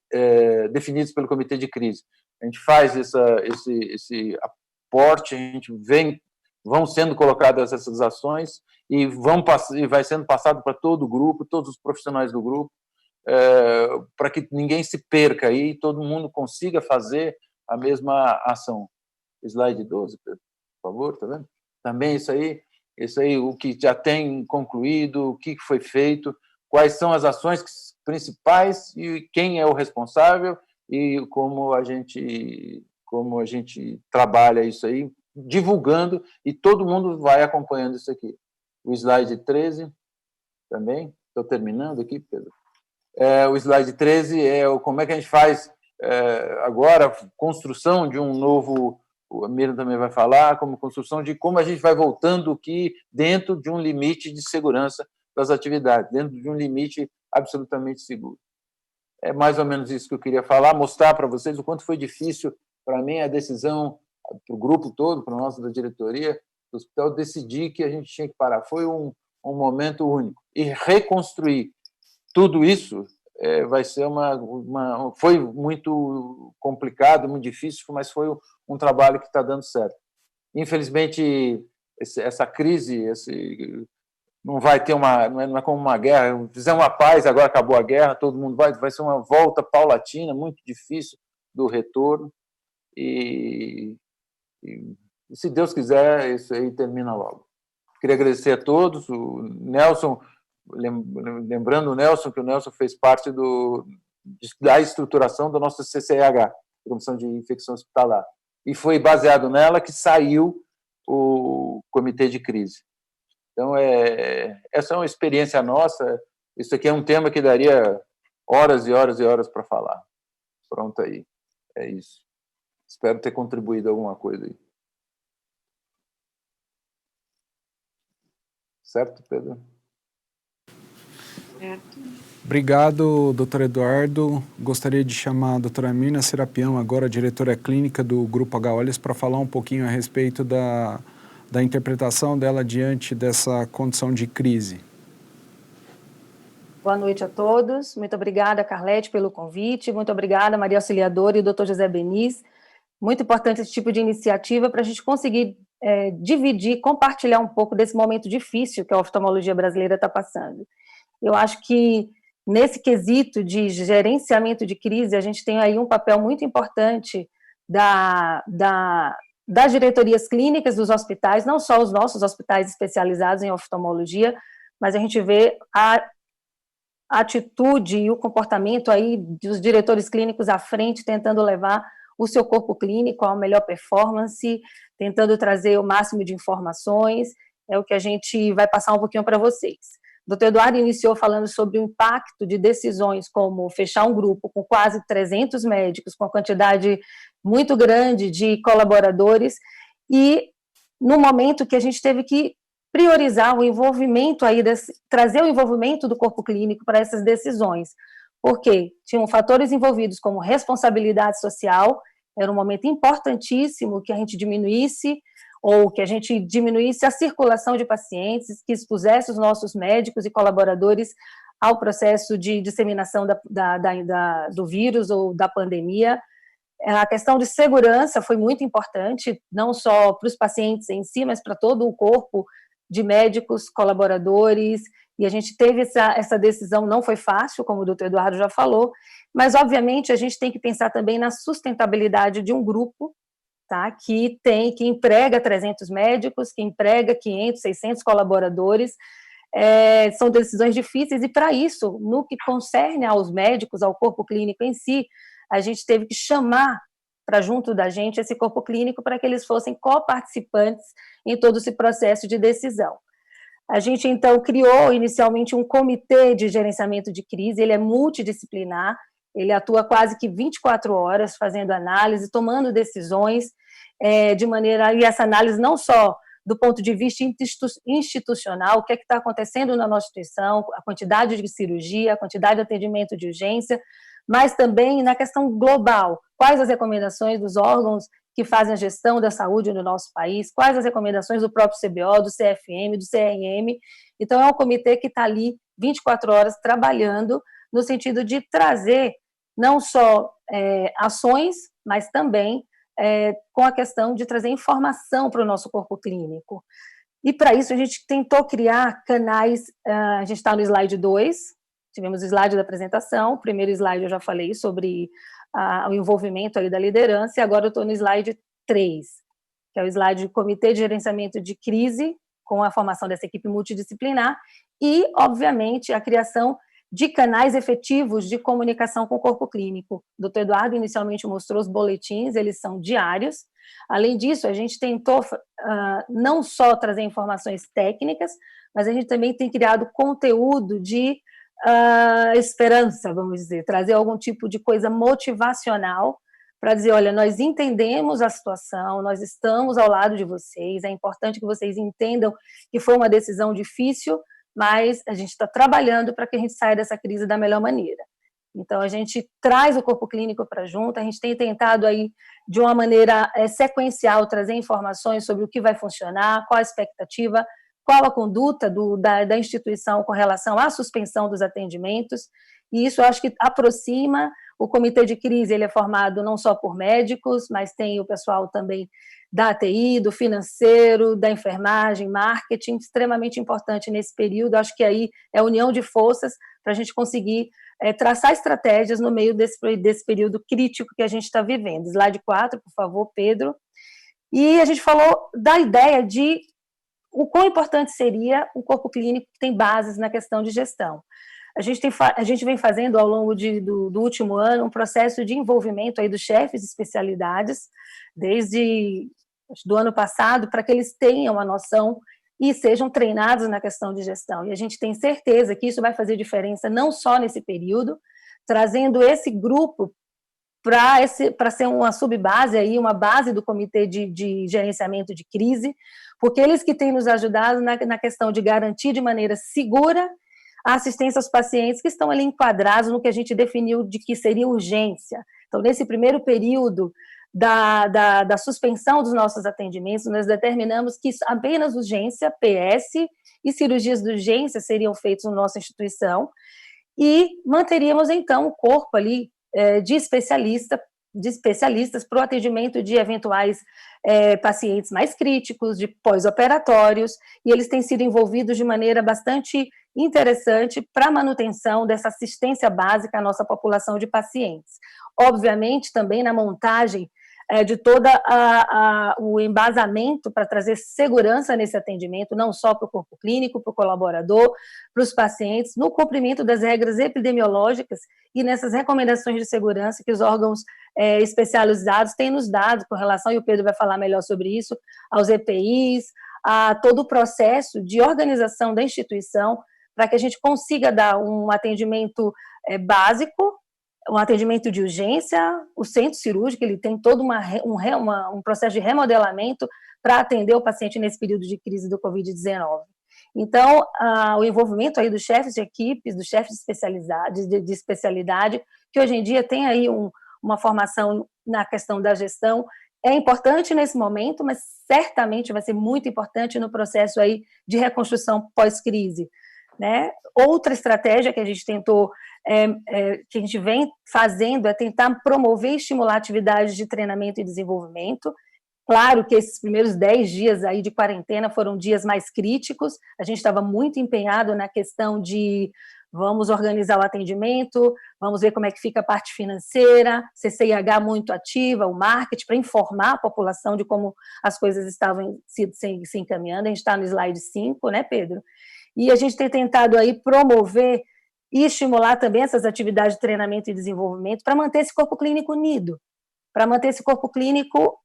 de crise. A gente faz esse aporte, vão sendo colocadas essas ações e vai sendo passado para todo o grupo, todos os profissionais do grupo, para que ninguém se perca aí e todo mundo consiga fazer a mesma ação. Slide 12, por favor, tá vendo? Também isso aí Isso aí, o que já tem concluído, o que foi feito, quais são as ações principais e quem é o responsável e como a gente trabalha isso aí, divulgando, e todo mundo vai acompanhando isso aqui. O slide 13 também, estou terminando aqui, Pedro. O slide 13 como é que a gente faz agora construção de um novo, a Miriam também vai falar, como construção de como a gente vai voltando aqui dentro de um limite de segurança das atividades, dentro de um limite absolutamente seguro. É mais ou menos isso que eu queria falar, mostrar para vocês o quanto foi difícil para mim a decisão, para o grupo todo, para nós da diretoria do hospital, decidir que a gente tinha que parar. Foi um momento único. E reconstruir tudo isso vai ser foi muito complicado, muito difícil, mas foi um trabalho que está dando certo. Infelizmente, essa crise, não vai ter não é como uma guerra, fizemos uma paz, agora acabou a guerra, todo mundo vai ser uma volta paulatina, muito difícil do retorno, e se Deus quiser, isso aí termina logo. Queria agradecer a todos, o Nelson, lembrando o Nelson, que o Nelson fez parte da estruturação da nossa CCIH, Comissão de Infecção Hospitalar, e foi baseado nela que saiu o Comitê de Crise. Então, essa é uma experiência nossa, isso aqui é um tema que daria horas e horas e horas para falar. Pronto aí, é isso. Espero ter contribuído alguma coisa aí. Certo, Pedro?
Certo.
Obrigado, doutor Eduardo. Gostaria de chamar a doutora Mirna Serapião, agora diretora clínica do Grupo H-Olhos, para falar um pouquinho a respeito da interpretação dela diante dessa condição de crise.
Boa noite a todos. Muito obrigada, Carlete, pelo convite. Muito obrigada, Maria Auxiliadora e o Dr. José Benis. Muito importante esse tipo de iniciativa para a gente conseguir dividir, compartilhar um pouco desse momento difícil que a oftalmologia brasileira está passando. Eu acho que nesse quesito de gerenciamento de crise, a gente tem aí um papel muito importante das diretorias clínicas dos hospitais, não só os nossos hospitais especializados em oftalmologia, mas a gente vê a atitude e o comportamento aí dos diretores clínicos à frente, tentando levar o seu corpo clínico a uma melhor performance, tentando trazer o máximo de informações, é o que a gente vai passar um pouquinho para vocês. O Dr. Eduardo iniciou falando sobre o impacto de decisões como fechar um grupo com quase 300 médicos, com uma quantidade muito grande de colaboradores, e no momento que a gente teve que priorizar o envolvimento aí, trazer o envolvimento do corpo clínico para essas decisões, porque tinham fatores envolvidos como responsabilidade social, era um momento importantíssimo que a gente diminuísse a circulação de pacientes, que expusesse os nossos médicos e colaboradores ao processo de disseminação do vírus ou da pandemia. A questão de segurança foi muito importante, não só para os pacientes em si, mas para todo o corpo de médicos, colaboradores, e a gente teve essa decisão, não foi fácil, como o doutor Eduardo já falou, mas, obviamente, a gente tem que pensar também na sustentabilidade de um grupo, tá, que emprega 300 médicos, que emprega 500, 600 colaboradores. São decisões difíceis, e para isso, no que concerne aos médicos, ao corpo clínico em si, a gente teve que chamar para junto da gente esse corpo clínico para que eles fossem coparticipantes em todo esse processo de decisão. A gente, então, criou inicialmente um comitê de gerenciamento de crise, ele é multidisciplinar, ele atua quase que 24 horas fazendo análise, tomando decisões, e essa análise não só do ponto de vista institucional, o que está acontecendo na nossa instituição, a quantidade de cirurgia, a quantidade de atendimento de urgência, mas também na questão global, quais as recomendações dos órgãos que fazem a gestão da saúde no nosso país, quais as recomendações do próprio CBO, do CFM, do CRM. Então, é um comitê que está ali 24 horas trabalhando no sentido de trazer não só ações, mas também com a questão de trazer informação para o nosso corpo clínico. E, para isso, a gente tentou criar canais, a gente está no slide 2, tivemos o slide da apresentação, o primeiro slide eu já falei sobre o envolvimento ali da liderança, e agora eu estou no slide 3, que é o slide do Comitê de Gerenciamento de Crise, com a formação dessa equipe multidisciplinar e, obviamente, a criação de canais efetivos de comunicação com o corpo clínico. O Dr. Eduardo inicialmente mostrou os boletins, eles são diários. Além disso, a gente tentou não só trazer informações técnicas, mas a gente também tem criado conteúdo de esperança, vamos dizer, trazer algum tipo de coisa motivacional para dizer, olha, nós entendemos a situação, nós estamos ao lado de vocês, é importante que vocês entendam que foi uma decisão difícil, mas a gente está trabalhando para que a gente saia dessa crise da melhor maneira. Então, a gente traz o corpo clínico para junto, a gente tem tentado aí, de uma maneira sequencial, trazer informações sobre o que vai funcionar, qual a expectativa, qual a conduta da instituição com relação à suspensão dos atendimentos, e isso eu acho que aproxima. O comitê de crise, ele é formado não só por médicos, mas tem o pessoal também da ATI, do financeiro, da enfermagem, marketing, extremamente importante nesse período. Acho que aí é a união de forças para a gente conseguir traçar estratégias no meio desse período crítico que a gente está vivendo. Slide 4, por favor, Pedro. E a gente falou da ideia de o quão importante seria o corpo clínico que tem bases na questão de gestão. A gente vem fazendo, ao longo do último ano, um processo de envolvimento aí dos chefes de especialidades, desde do ano passado, para que eles tenham a noção e sejam treinados na questão de gestão. E a gente tem certeza que isso vai fazer diferença não só nesse período, trazendo esse grupo para ser uma subbase, aí, uma base do Comitê de Gerenciamento de Crise, porque eles que têm nos ajudado na questão de garantir de maneira segura a assistência aos pacientes que estão ali enquadrados no que a gente definiu de que seria urgência. Então, nesse primeiro período da suspensão dos nossos atendimentos, nós determinamos que apenas urgência, PS e cirurgias de urgência seriam feitas na nossa instituição e manteríamos, então, o corpo ali de especialistas para o atendimento de eventuais pacientes mais críticos, de pós-operatórios, e eles têm sido envolvidos de maneira bastante interessante para a manutenção dessa assistência básica à nossa população de pacientes. Obviamente, também na montagem de todo o embasamento para trazer segurança nesse atendimento, não só para o corpo clínico, para o colaborador, para os pacientes, no cumprimento das regras epidemiológicas e nessas recomendações de segurança que os órgãos especializados têm nos dado com relação, e o Pedro vai falar melhor sobre isso, aos EPIs, a todo o processo de organização da instituição, para que a gente consiga dar um atendimento básico, um atendimento de urgência. O centro cirúrgico, ele tem todo um processo de remodelamento para atender o paciente nesse período de crise do Covid-19. Então, o envolvimento aí dos chefes de equipes, dos chefes de especialidade, que hoje em dia tem aí uma formação na questão da gestão, é importante nesse momento, mas certamente vai ser muito importante no processo aí de reconstrução pós-crise, né? Outra estratégia que a gente tentou, que a gente vem fazendo, é tentar promover e estimular atividades de treinamento e desenvolvimento. Claro que esses primeiros 10 dias aí de quarentena foram dias mais críticos, a gente estava muito empenhado na questão de vamos organizar o atendimento, vamos ver como é que fica a parte financeira, CCIH muito ativa, o marketing, para informar a população de como as coisas estavam se encaminhando. A gente está no slide 5, né, Pedro? E a gente tem tentado aí promover e estimular também essas atividades de treinamento e desenvolvimento para manter esse corpo clínico unido, para manter esse corpo clínico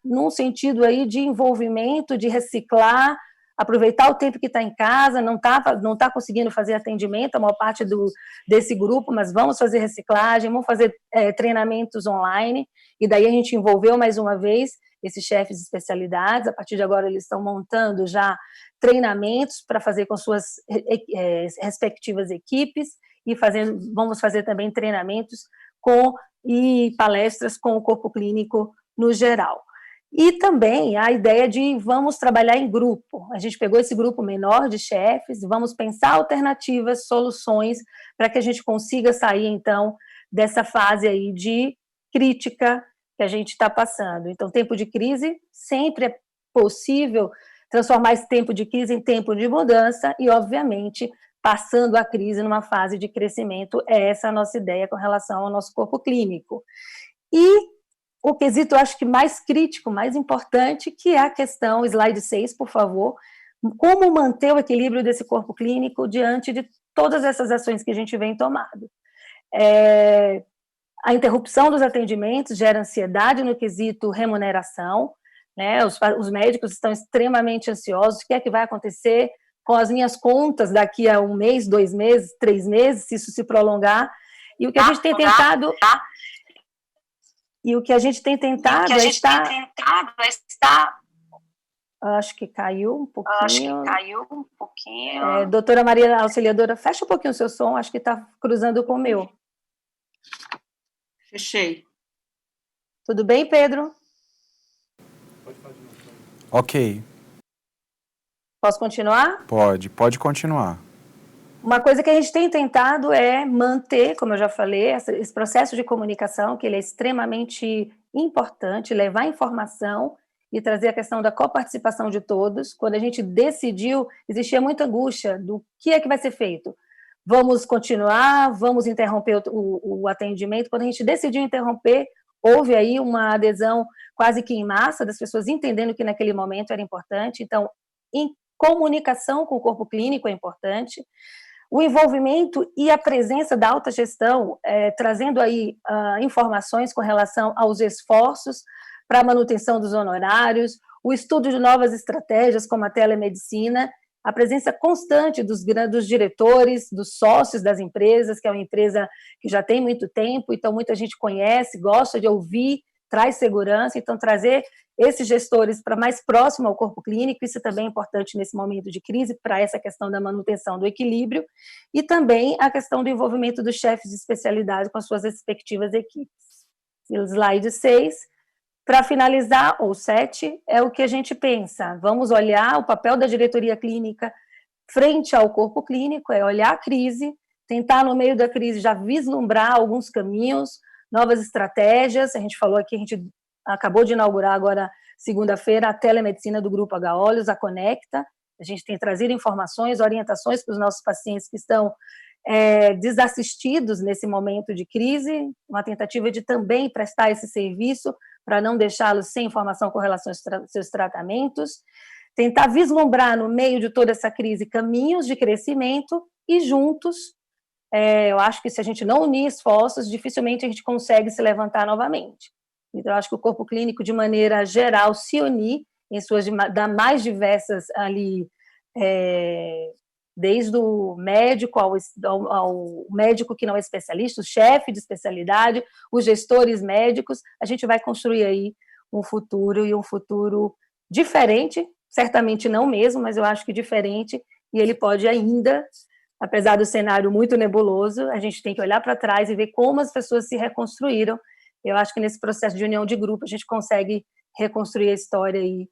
num sentido aí de envolvimento, de reciclar, aproveitar o tempo que está em casa, não tá conseguindo fazer atendimento, a maior parte desse grupo, mas vamos fazer reciclagem, vamos fazer treinamentos online, e daí a gente envolveu mais uma vez esses chefes de especialidades. A partir de agora eles estão montando já treinamentos para fazer com suas respectivas equipes, e vamos fazer também treinamentos e palestras com o corpo clínico no geral. E também a ideia de vamos trabalhar em grupo. A gente pegou esse grupo menor de chefes, vamos pensar alternativas, soluções, para que a gente consiga sair, então, dessa fase aí de crítica que a gente está passando. Então, tempo de crise, sempre é possível transformar esse tempo de crise em tempo de mudança e, obviamente, passando a crise numa fase de crescimento. Essa é a nossa ideia com relação ao nosso corpo clínico. E o quesito, eu acho que mais crítico, mais importante, que é a questão, slide 6, por favor, como manter o equilíbrio desse corpo clínico diante de todas essas ações que a gente vem tomando. A interrupção dos atendimentos gera ansiedade no quesito remuneração, né? Os médicos estão extremamente ansiosos, o que é que vai acontecer com as minhas contas daqui a 1 mês, 2 meses, 3 meses, se isso se prolongar, e o que a gente tem tentado... Acho que caiu um pouquinho. Doutora Maria Auxiliadora, fecha um pouquinho o seu som, acho que está cruzando com o meu.
Fechei.
Tudo bem, Pedro?
Ok.
Posso continuar?
Pode continuar.
Uma coisa que a gente tem tentado é manter, como eu já falei, esse processo de comunicação, que ele é extremamente importante, levar informação e trazer a questão da coparticipação de todos. Quando a gente decidiu, existia muita angústia do que é que vai ser feito. Vamos continuar, vamos interromper o atendimento. Quando a gente decidiu interromper, houve aí uma adesão quase que em massa das pessoas entendendo que naquele momento era importante. Então, em comunicação com o corpo clínico é importante. O envolvimento e a presença da alta gestão, trazendo aí informações com relação aos esforços para a manutenção dos honorários, o estudo de novas estratégias como a telemedicina, a presença constante dos diretores, dos sócios das empresas, que é uma empresa que já tem muito tempo, então muita gente conhece, gosta de ouvir, traz segurança, então trazer esses gestores para mais próximo ao corpo clínico, isso também é importante nesse momento de crise, para essa questão da manutenção do equilíbrio, e também a questão do envolvimento dos chefes de especialidade com as suas respectivas equipes. E o slide 6, para finalizar, ou 7, é o que a gente pensa, vamos olhar o papel da diretoria clínica frente ao corpo clínico, é olhar a crise, tentar no meio da crise já vislumbrar alguns caminhos, novas estratégias, a gente falou aqui, a gente acabou de inaugurar agora, segunda-feira, a telemedicina do Grupo H-Olhos, a Conecta, a gente tem trazido informações, orientações para os nossos pacientes que estão desassistidos nesse momento de crise, uma tentativa de também prestar esse serviço para não deixá-los sem informação com relação aos seus tratamentos, tentar vislumbrar no meio de toda essa crise caminhos de crescimento e juntos, eu acho que se a gente não unir esforços, dificilmente a gente consegue se levantar novamente. Então, eu acho que o corpo clínico, de maneira geral, se unir em suas mais diversas ali, desde o médico ao médico que não é especialista, o chefe de especialidade, os gestores médicos, a gente vai construir aí um futuro diferente, certamente não mesmo, mas eu acho que diferente, e ele pode ainda, apesar do cenário muito nebuloso, a gente tem que olhar para trás e ver como as pessoas se reconstruíram. Eu acho que nesse processo de união de grupo a gente consegue reconstruir a história aí,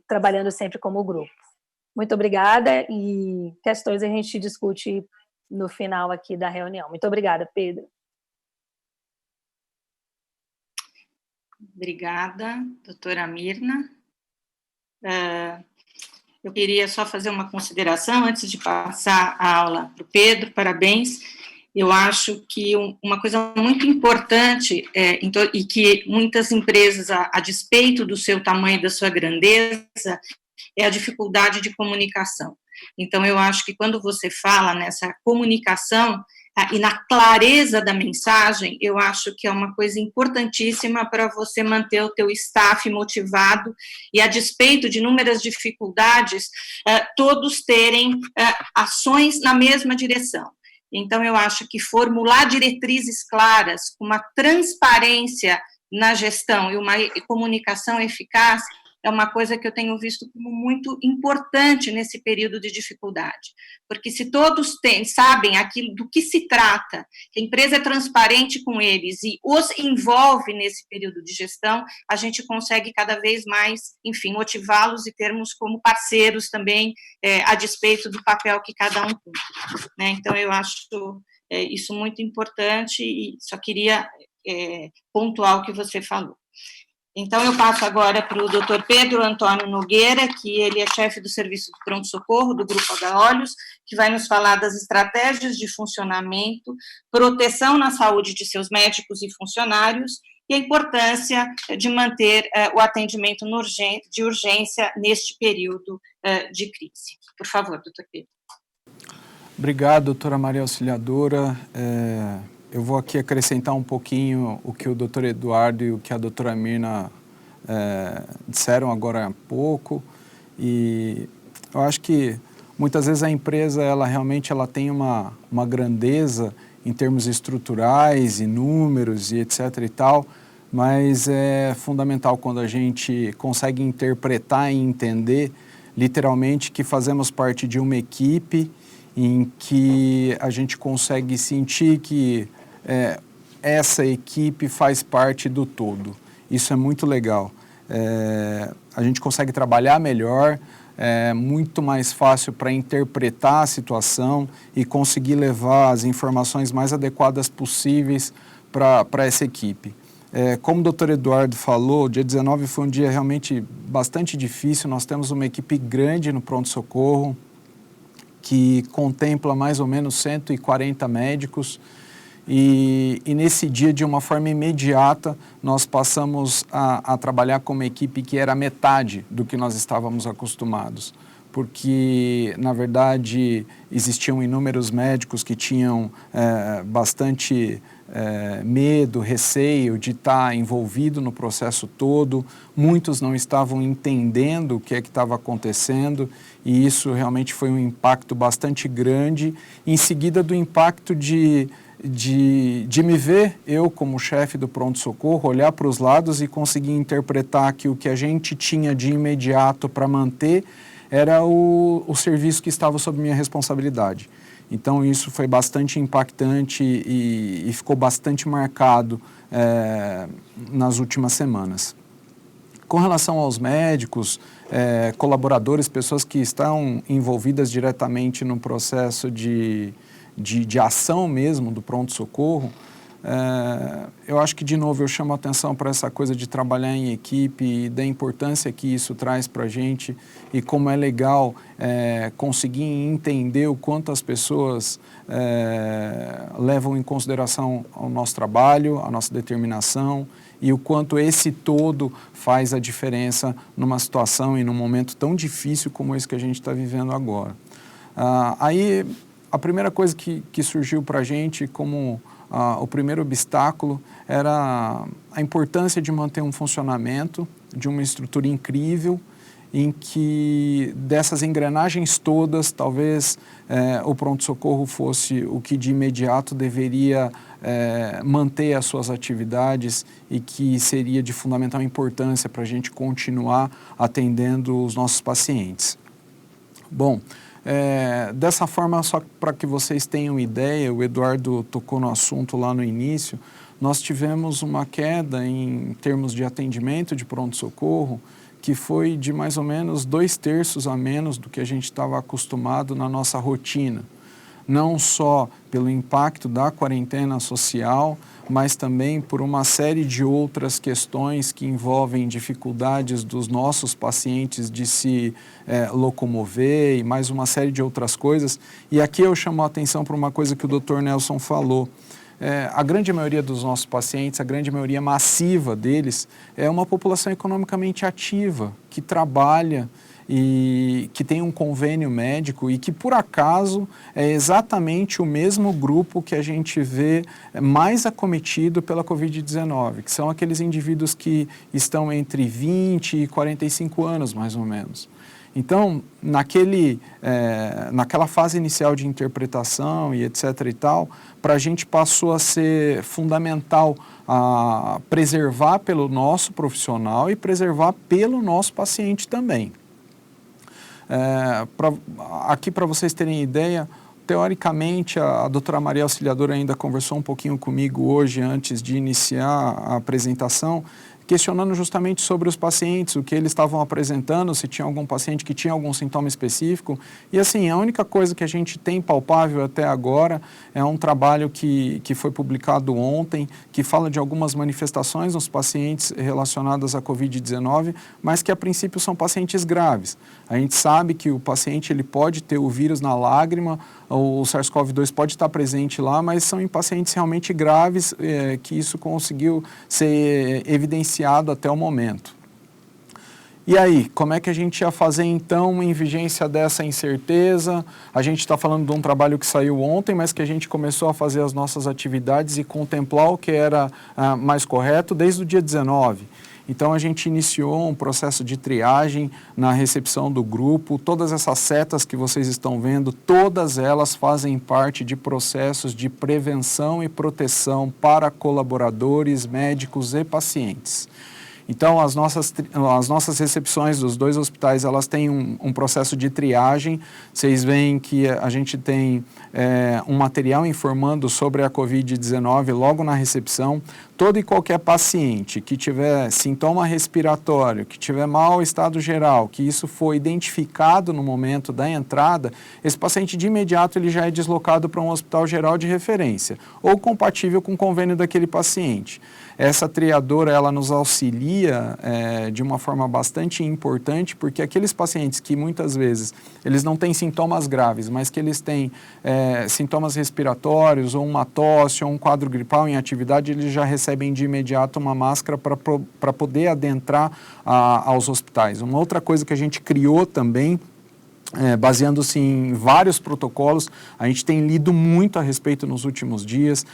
trabalhando sempre como grupo. Muito obrigada, e questões a gente discute no final aqui da reunião. Muito obrigada, Pedro.
Obrigada, doutora Mirna. Eu queria só fazer uma consideração antes de passar a aula para o Pedro. Parabéns. Eu acho que uma coisa muito importante, e que muitas empresas, a despeito do seu tamanho e da sua grandeza, é a dificuldade de comunicação. Então, eu acho que quando você fala nessa comunicação e na clareza da mensagem, eu acho que é uma coisa importantíssima para você manter o teu staff motivado e, a despeito de inúmeras dificuldades, todos terem ações na mesma direção. Então, eu acho que formular diretrizes claras, com uma transparência na gestão e uma comunicação eficaz, é uma coisa que eu tenho visto como muito importante nesse período de dificuldade, porque se todos sabem aquilo do que se trata, que a empresa é transparente com eles e os envolve nesse período de gestão, a gente consegue cada vez mais, enfim, motivá-los e termos como parceiros também, a despeito do papel que cada um cumpre, né? Então, eu acho isso muito importante e só queria pontuar o que você falou. Então, eu passo agora para o Dr. Pedro Antônio Nogueira, que ele é chefe do Serviço de Pronto-Socorro do Grupo H-Olhos, que vai nos falar das estratégias de funcionamento, proteção na saúde de seus médicos e funcionários e a importância de manter o atendimento de urgência neste período de crise. Por favor, doutor Pedro.
Obrigado, doutora Maria Auxiliadora. Eu vou aqui acrescentar um pouquinho o que o doutor Eduardo e o que a doutora Mirna disseram agora há pouco, e eu acho que muitas vezes a empresa realmente tem uma grandeza em termos estruturais e números e etc. e tal, mas é fundamental quando a gente consegue interpretar e entender literalmente que fazemos parte de uma equipe em que a gente consegue sentir que essa equipe faz parte do todo. Isso é muito legal. A gente consegue trabalhar melhor, é muito mais fácil para interpretar a situação e conseguir levar as informações mais adequadas possíveis para essa equipe. Como o doutor Eduardo falou, o dia 19 foi um dia realmente bastante difícil. Nós temos uma equipe grande no pronto-socorro, que contempla mais ou menos 140 médicos, e nesse dia, de uma forma imediata, nós passamos a trabalhar com uma equipe que era metade do que nós estávamos acostumados, porque, na verdade, existiam inúmeros médicos que tinham bastante medo, receio de estar envolvido no processo todo. Muitos não estavam entendendo o que estava acontecendo, e isso realmente foi um impacto bastante grande. Em seguida do impacto de me ver, eu como chefe do pronto-socorro, olhar para os lados e conseguir interpretar que o que a gente tinha de imediato para manter era o serviço que estava sob minha responsabilidade. Então isso foi bastante impactante e ficou bastante marcado nas últimas semanas. Com relação aos médicos, colaboradores, pessoas que estão envolvidas diretamente no processo de ação mesmo do pronto-socorro, eu acho que, de novo, eu chamo a atenção para essa coisa de trabalhar em equipe e da importância que isso traz para a gente, e como é legal conseguir entender o quanto as pessoas levam em consideração o nosso trabalho, a nossa determinação, e o quanto esse todo faz a diferença numa situação e num momento tão difícil como esse que a gente está vivendo agora. Aí, a primeira coisa que surgiu para a gente como o primeiro obstáculo era a importância de manter um funcionamento de uma estrutura incrível, em que dessas engrenagens todas, talvez o pronto-socorro fosse o que de imediato deveria manter as suas atividades e que seria de fundamental importância para a gente continuar atendendo os nossos pacientes. Bom, dessa forma, só para que vocês tenham ideia, o Eduardo tocou no assunto lá no início, nós tivemos uma queda em termos de atendimento de pronto-socorro que foi de mais ou menos 2/3 a menos do que a gente estava acostumado na nossa rotina. Não só pelo impacto da quarentena social, mas também por uma série de outras questões que envolvem dificuldades dos nossos pacientes de se locomover e mais uma série de outras coisas. E aqui eu chamo a atenção para uma coisa que o Dr. Nelson falou. A grande maioria dos nossos pacientes, a grande maioria massiva deles, é uma população economicamente ativa, que trabalha e que tem um convênio médico e que, por acaso, é exatamente o mesmo grupo que a gente vê mais acometido pela Covid-19, que são aqueles indivíduos que estão entre 20 e 45 anos, mais ou menos. Então, naquela fase inicial de interpretação e etc. e tal, para a gente passou a ser fundamental a preservar pelo nosso profissional e preservar pelo nosso paciente também. Aqui, para vocês terem ideia, teoricamente, a doutora Maria Auxiliadora ainda conversou um pouquinho comigo hoje, antes de iniciar a apresentação, questionando justamente sobre os pacientes, o que eles estavam apresentando, se tinha algum paciente que tinha algum sintoma específico. E assim, a única coisa que a gente tem palpável até agora é um trabalho que foi publicado ontem, que fala de algumas manifestações nos pacientes relacionadas à Covid-19, mas que a princípio são pacientes graves. A gente sabe que o paciente ele pode ter o vírus na lágrima, o SARS-CoV-2 pode estar presente lá, mas são em pacientes realmente graves que isso conseguiu ser evidenciado até o momento. E aí, como é que a gente ia fazer então em vigência dessa incerteza? A gente está falando de um trabalho que saiu ontem, mas que a gente começou a fazer as nossas atividades e contemplar o que era mais correto desde o dia 19. Então, a gente iniciou um processo de triagem na recepção do grupo. Todas essas setas que vocês estão vendo, todas elas fazem parte de processos de prevenção e proteção para colaboradores, médicos e pacientes. Então, as nossas recepções dos 2 hospitais, elas têm um processo de triagem. Vocês veem que a gente tem um material informando sobre a Covid-19 logo na recepção. Todo e qualquer paciente que tiver sintoma respiratório, que tiver mau estado geral, que isso foi identificado no momento da entrada, esse paciente de imediato ele já é deslocado para um hospital geral de referência ou compatível com o convênio daquele paciente. Essa triadora, ela nos auxilia de uma forma bastante importante, porque aqueles pacientes que muitas vezes eles não têm sintomas graves, mas que eles têm sintomas respiratórios, ou uma tosse, ou um quadro gripal em atividade, eles já recebem de imediato uma máscara para poder adentrar aos hospitais. Uma outra coisa que a gente criou também, baseando-se em vários protocolos, a gente tem lido muito a respeito nos últimos dias.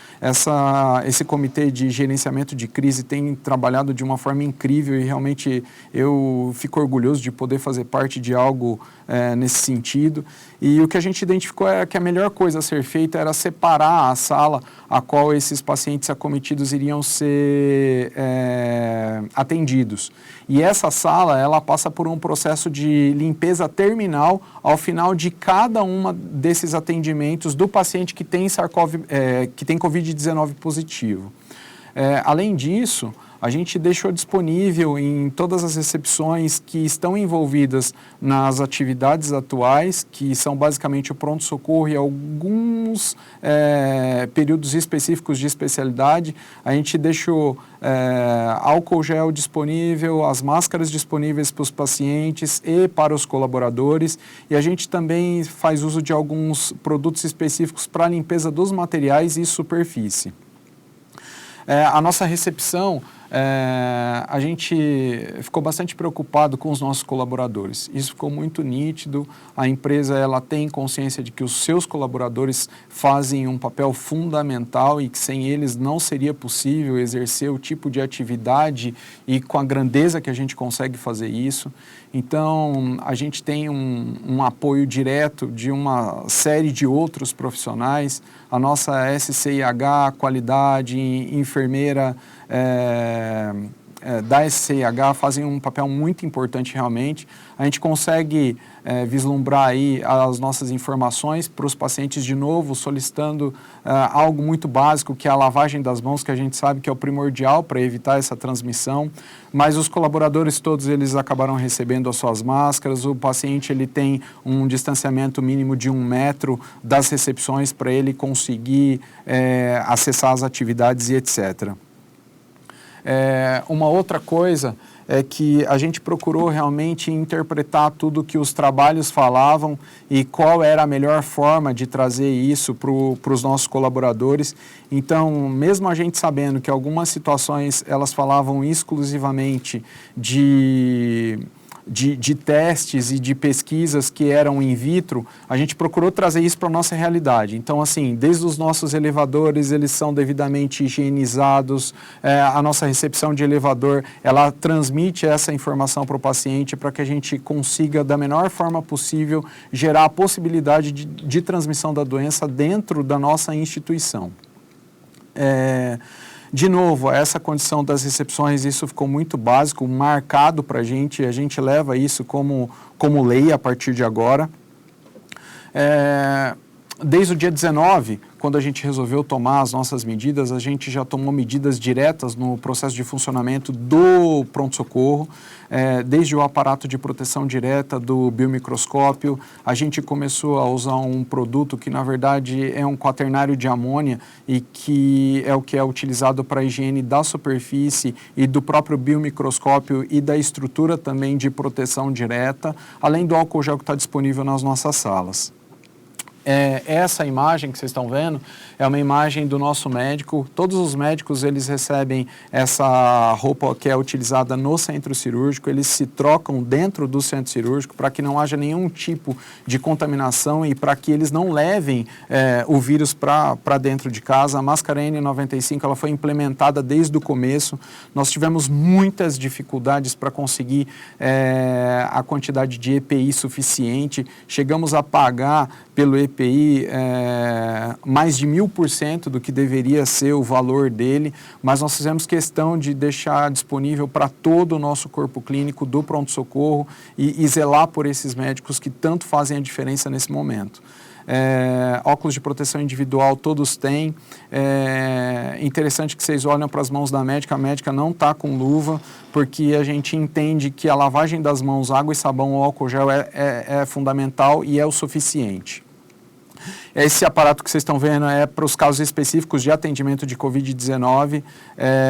Esse comitê de gerenciamento de crise tem trabalhado de uma forma incrível e realmente eu fico orgulhoso de poder fazer parte de algo nesse sentido. E o que a gente identificou é que a melhor coisa a ser feita era separar a sala a qual esses pacientes acometidos iriam ser atendidos. E essa sala, ela passa por um processo de limpeza terminal ao final de cada uma desses atendimentos do paciente que tem Covid-19 positivo. Além disso, a gente deixou disponível em todas as recepções que estão envolvidas nas atividades atuais, que são basicamente o pronto-socorro e alguns períodos específicos de especialidade. A gente deixou álcool gel disponível, as máscaras disponíveis para os pacientes e para os colaboradores, e a gente também faz uso de alguns produtos específicos para a limpeza dos materiais e superfície. A nossa recepção, a gente ficou bastante preocupado com os nossos colaboradores. Isso ficou muito nítido. A empresa ela tem consciência de que os seus colaboradores fazem um papel fundamental e que sem eles não seria possível exercer o tipo de atividade e com a grandeza que a gente consegue fazer isso. Então, a gente tem um apoio direto de uma série de outros profissionais. A nossa SCIH, qualidade, enfermeira da SCIH fazem um papel muito importante realmente. A gente consegue vislumbrar aí as nossas informações para os pacientes de novo, solicitando algo muito básico, que é a lavagem das mãos, que a gente sabe que é o primordial para evitar essa transmissão, mas os colaboradores todos eles acabaram recebendo as suas máscaras. O paciente ele tem um distanciamento mínimo de 1 metro das recepções para ele conseguir acessar as atividades e etc. Uma outra coisa é que a gente procurou realmente interpretar tudo que os trabalhos falavam e qual era a melhor forma de trazer isso para os nossos colaboradores. Então, mesmo a gente sabendo que algumas situações elas falavam exclusivamente de testes e de pesquisas que eram in vitro, a gente procurou trazer isso para a nossa realidade. Então, assim, desde os nossos elevadores, eles são devidamente higienizados, a nossa recepção de elevador, ela transmite essa informação para o paciente para que a gente consiga, da menor forma possível, gerar a possibilidade de transmissão da doença dentro da nossa instituição. De novo, essa condição das recepções, isso ficou muito básico, marcado para a gente leva isso como lei a partir de agora. Desde o dia 19, quando a gente resolveu tomar as nossas medidas, a gente já tomou medidas diretas no processo de funcionamento do pronto-socorro, desde o aparato de proteção direta do biomicroscópio. A gente começou a usar um produto que, na verdade, é um quaternário de amônia e que é utilizado para a higiene da superfície e do próprio biomicroscópio e da estrutura também de proteção direta, além do álcool gel que está disponível nas nossas salas. Essa imagem que vocês estão vendo é uma imagem do nosso médico. Todos os médicos, eles recebem essa roupa que é utilizada no centro cirúrgico, eles se trocam dentro do centro cirúrgico para que não haja nenhum tipo de contaminação e para que eles não levem o vírus para dentro de casa. A máscara N95 ela foi implementada desde o começo. Nós tivemos muitas dificuldades para conseguir a quantidade de EPI suficiente. Chegamos a pagar pelo EPI mais de 1000% do que deveria ser o valor dele, mas nós fizemos questão de deixar disponível para todo o nosso corpo clínico do pronto-socorro e zelar por esses médicos que tanto fazem a diferença nesse momento. Óculos de proteção individual todos têm. Interessante que vocês olham para as mãos da médica, a médica não está com luva, porque a gente entende que a lavagem das mãos, água e sabão ou álcool gel é fundamental e é o suficiente. Esse aparato que vocês estão vendo é para os casos específicos de atendimento de Covid-19.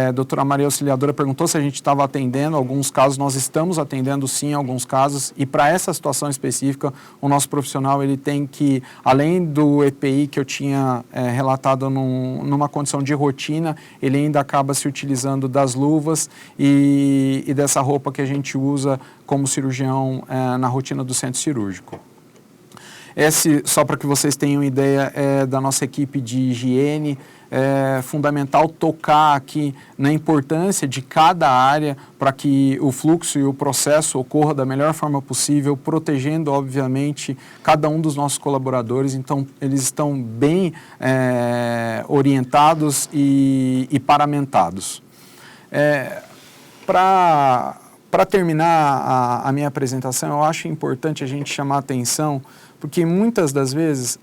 A doutora Maria Auxiliadora perguntou se a gente estava atendendo alguns casos. Nós estamos atendendo sim alguns casos e para essa situação específica, o nosso profissional ele tem que, além do EPI que eu tinha relatado numa condição de rotina, ele ainda acaba se utilizando das luvas e dessa roupa que a gente usa como cirurgião na rotina do centro cirúrgico. Esse, só para que vocês tenham ideia, é da nossa equipe de higiene. É fundamental tocar aqui na importância de cada área para que o fluxo e o processo ocorra da melhor forma possível, protegendo, obviamente, cada um dos nossos colaboradores. Então, eles estão bem orientados e paramentados. Para terminar a minha apresentação, eu acho importante a gente chamar a atenção, porque muitas das vezes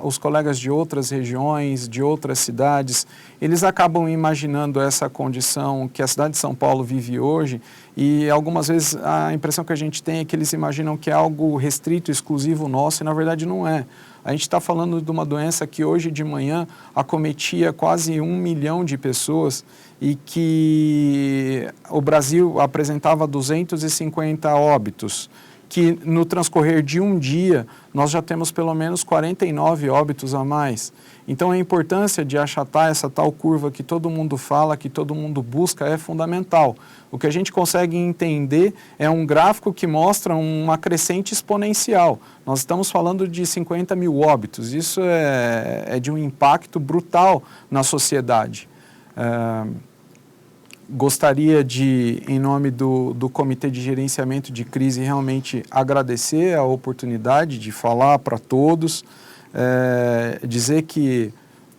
os colegas de outras regiões, de outras cidades, eles acabam imaginando essa condição que a cidade de São Paulo vive hoje e algumas vezes a impressão que a gente tem é que eles imaginam que é algo restrito, exclusivo nosso e na verdade não é. A gente está falando de uma doença que hoje de manhã acometia quase 1 milhão de pessoas e que o Brasil apresentava 250 óbitos, que no transcorrer de um dia nós já temos pelo menos 49 óbitos a mais. Então a importância de achatar essa tal curva que todo mundo fala, que todo mundo busca, é fundamental. O que a gente consegue entender é um gráfico que mostra uma crescente exponencial. Nós estamos falando de 50 mil óbitos, isso é de um impacto brutal na sociedade. Gostaria de, em nome do Comitê de Gerenciamento de Crise, realmente agradecer a oportunidade de falar para todos, dizer que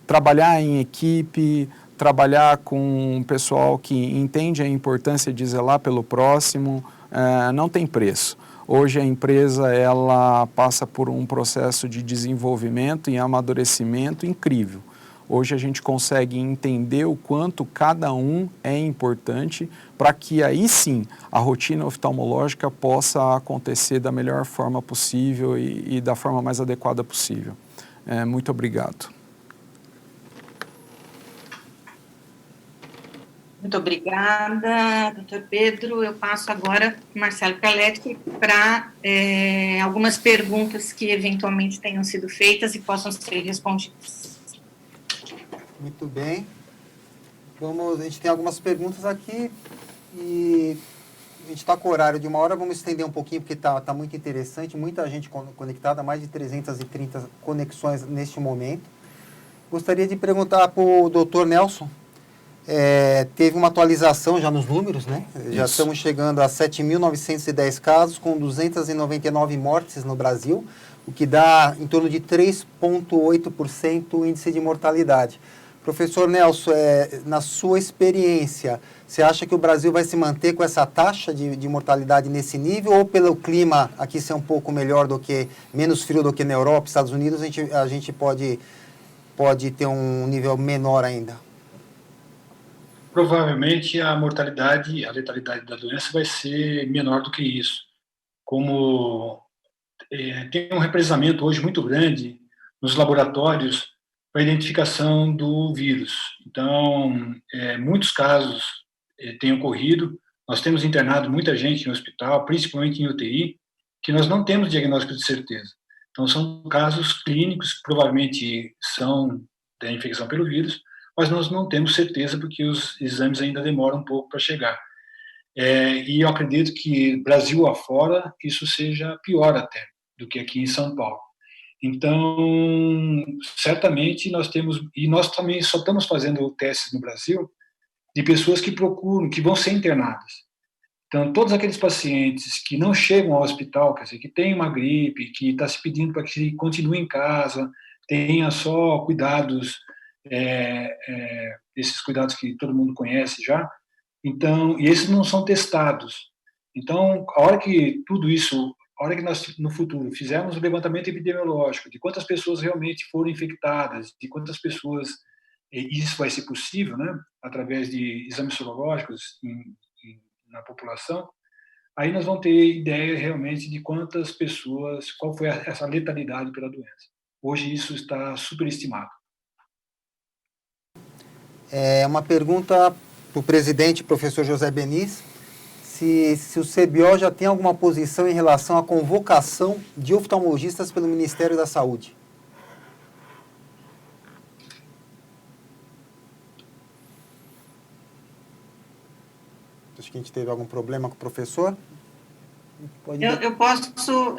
trabalhar em equipe, trabalhar com um pessoal que entende a importância de zelar pelo próximo, não tem preço. Hoje a empresa ela passa por um processo de desenvolvimento e amadurecimento incrível. Hoje a gente consegue entender o quanto cada um é importante para que aí sim a rotina oftalmológica possa acontecer da melhor forma possível e da forma mais adequada possível. Muito obrigado.
Muito obrigada, doutor Pedro. Eu passo agora para o Marcelo Caletti para algumas perguntas que eventualmente tenham sido feitas e possam ser respondidas.
Muito bem. A gente tem algumas perguntas aqui e a gente está com o horário de 1 hora, vamos estender um pouquinho porque está muito interessante, muita gente conectada, mais de 330 conexões neste momento. Gostaria de perguntar para o doutor Nelson, teve uma atualização já nos números, né? Já estamos chegando a 7.910 casos, com 299 mortes no Brasil, o que dá em torno de 3,8% o índice de mortalidade. Professor Nelson, na sua experiência, você acha que o Brasil vai se manter com essa taxa de mortalidade nesse nível, ou pelo clima aqui ser um pouco melhor menos frio do que na Europa, Estados Unidos, a gente pode ter um nível menor ainda?
Provavelmente a mortalidade, a letalidade da doença vai ser menor do que isso. Como tem um represamento hoje muito grande nos laboratórios para a identificação do vírus. Então, muitos casos têm ocorrido. Nós temos internado muita gente no hospital, principalmente em UTI, que nós não temos diagnóstico de certeza. Então, são casos clínicos que provavelmente são da infecção pelo vírus, mas nós não temos certeza porque os exames ainda demoram um pouco para chegar. E eu acredito que Brasil afora isso seja pior até do que aqui em São Paulo. Então, certamente nós temos, e nós também só estamos fazendo testes no Brasil de pessoas que procuram, que vão ser internadas. Então, todos aqueles pacientes que não chegam ao hospital, quer dizer, que tem uma gripe, que está se pedindo para que continue em casa, tenha só cuidados, esses cuidados que todo mundo conhece já, então, e esses não são testados. Então, a hora que tudo isso, a hora que nós, no futuro, fizermos o levantamento epidemiológico de quantas pessoas realmente foram infectadas, de quantas pessoas, e isso vai ser possível, né, através de exames sorológicos na população, aí nós vamos ter ideia realmente de quantas pessoas, qual foi essa letalidade pela doença. Hoje isso está superestimado.
Uma pergunta para o presidente, professor José Beniz, se o CBO já tem alguma posição em relação à convocação de oftalmologistas pelo Ministério da Saúde. Acho que a gente teve algum problema com o professor.
Eu posso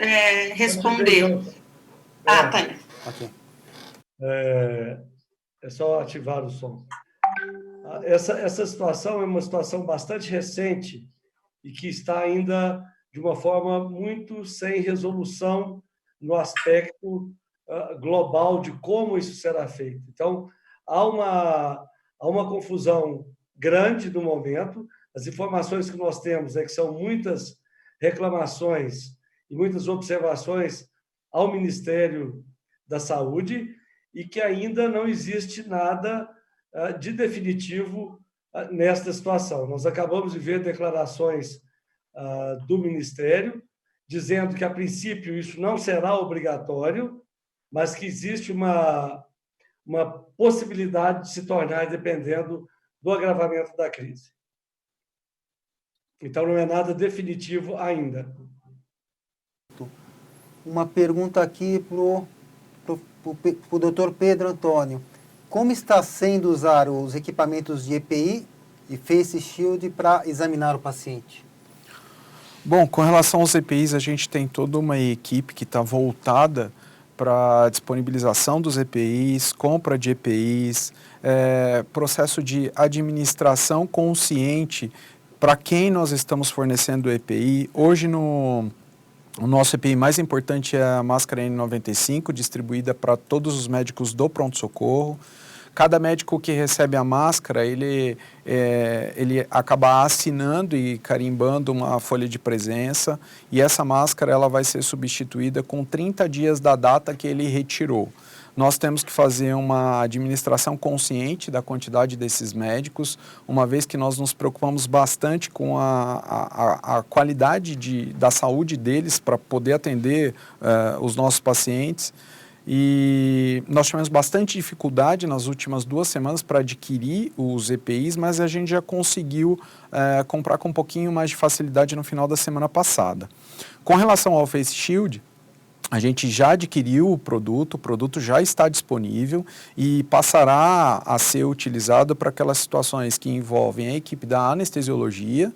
responder. Tá aí.
Ok.
É só ativar o som. Essa situação é uma situação bastante recente e que está ainda de uma forma muito sem resolução no aspecto global de como isso será feito. Então, há uma confusão grande no momento. As informações que nós temos é que são muitas reclamações e muitas observações ao Ministério da Saúde e que ainda não existe nada de definitivo nesta situação. Nós acabamos de ver declarações do Ministério dizendo que, a princípio, isso não será obrigatório, mas que existe uma possibilidade de se tornar, dependendo do agravamento da crise. Então, não é nada definitivo ainda.
Uma pergunta aqui para o doutor Pedro Antônio. Como está sendo usar os equipamentos de EPI e Face Shield para examinar o paciente?
Bom, com relação aos EPIs, a gente tem toda uma equipe que está voltada para a disponibilização dos EPIs, compra de EPIs, processo de administração consciente para quem nós estamos fornecendo o EPI. Hoje, o nosso EPI mais importante é a máscara N95, distribuída para todos os médicos do pronto-socorro. Cada médico que recebe a máscara, ele acaba assinando e carimbando uma folha de presença, e essa máscara ela vai ser substituída com 30 dias da data que ele retirou. Nós temos que fazer uma administração consciente da quantidade desses médicos, uma vez que nós nos preocupamos bastante com a qualidade da saúde deles para poder atender os nossos pacientes. E nós tivemos bastante dificuldade nas últimas 2 semanas para adquirir os EPIs, mas a gente já conseguiu comprar com um pouquinho mais de facilidade no final da semana passada. Com relação ao Face Shield, a gente já adquiriu o produto já está disponível e passará a ser utilizado para aquelas situações que envolvem a equipe da anestesiologia,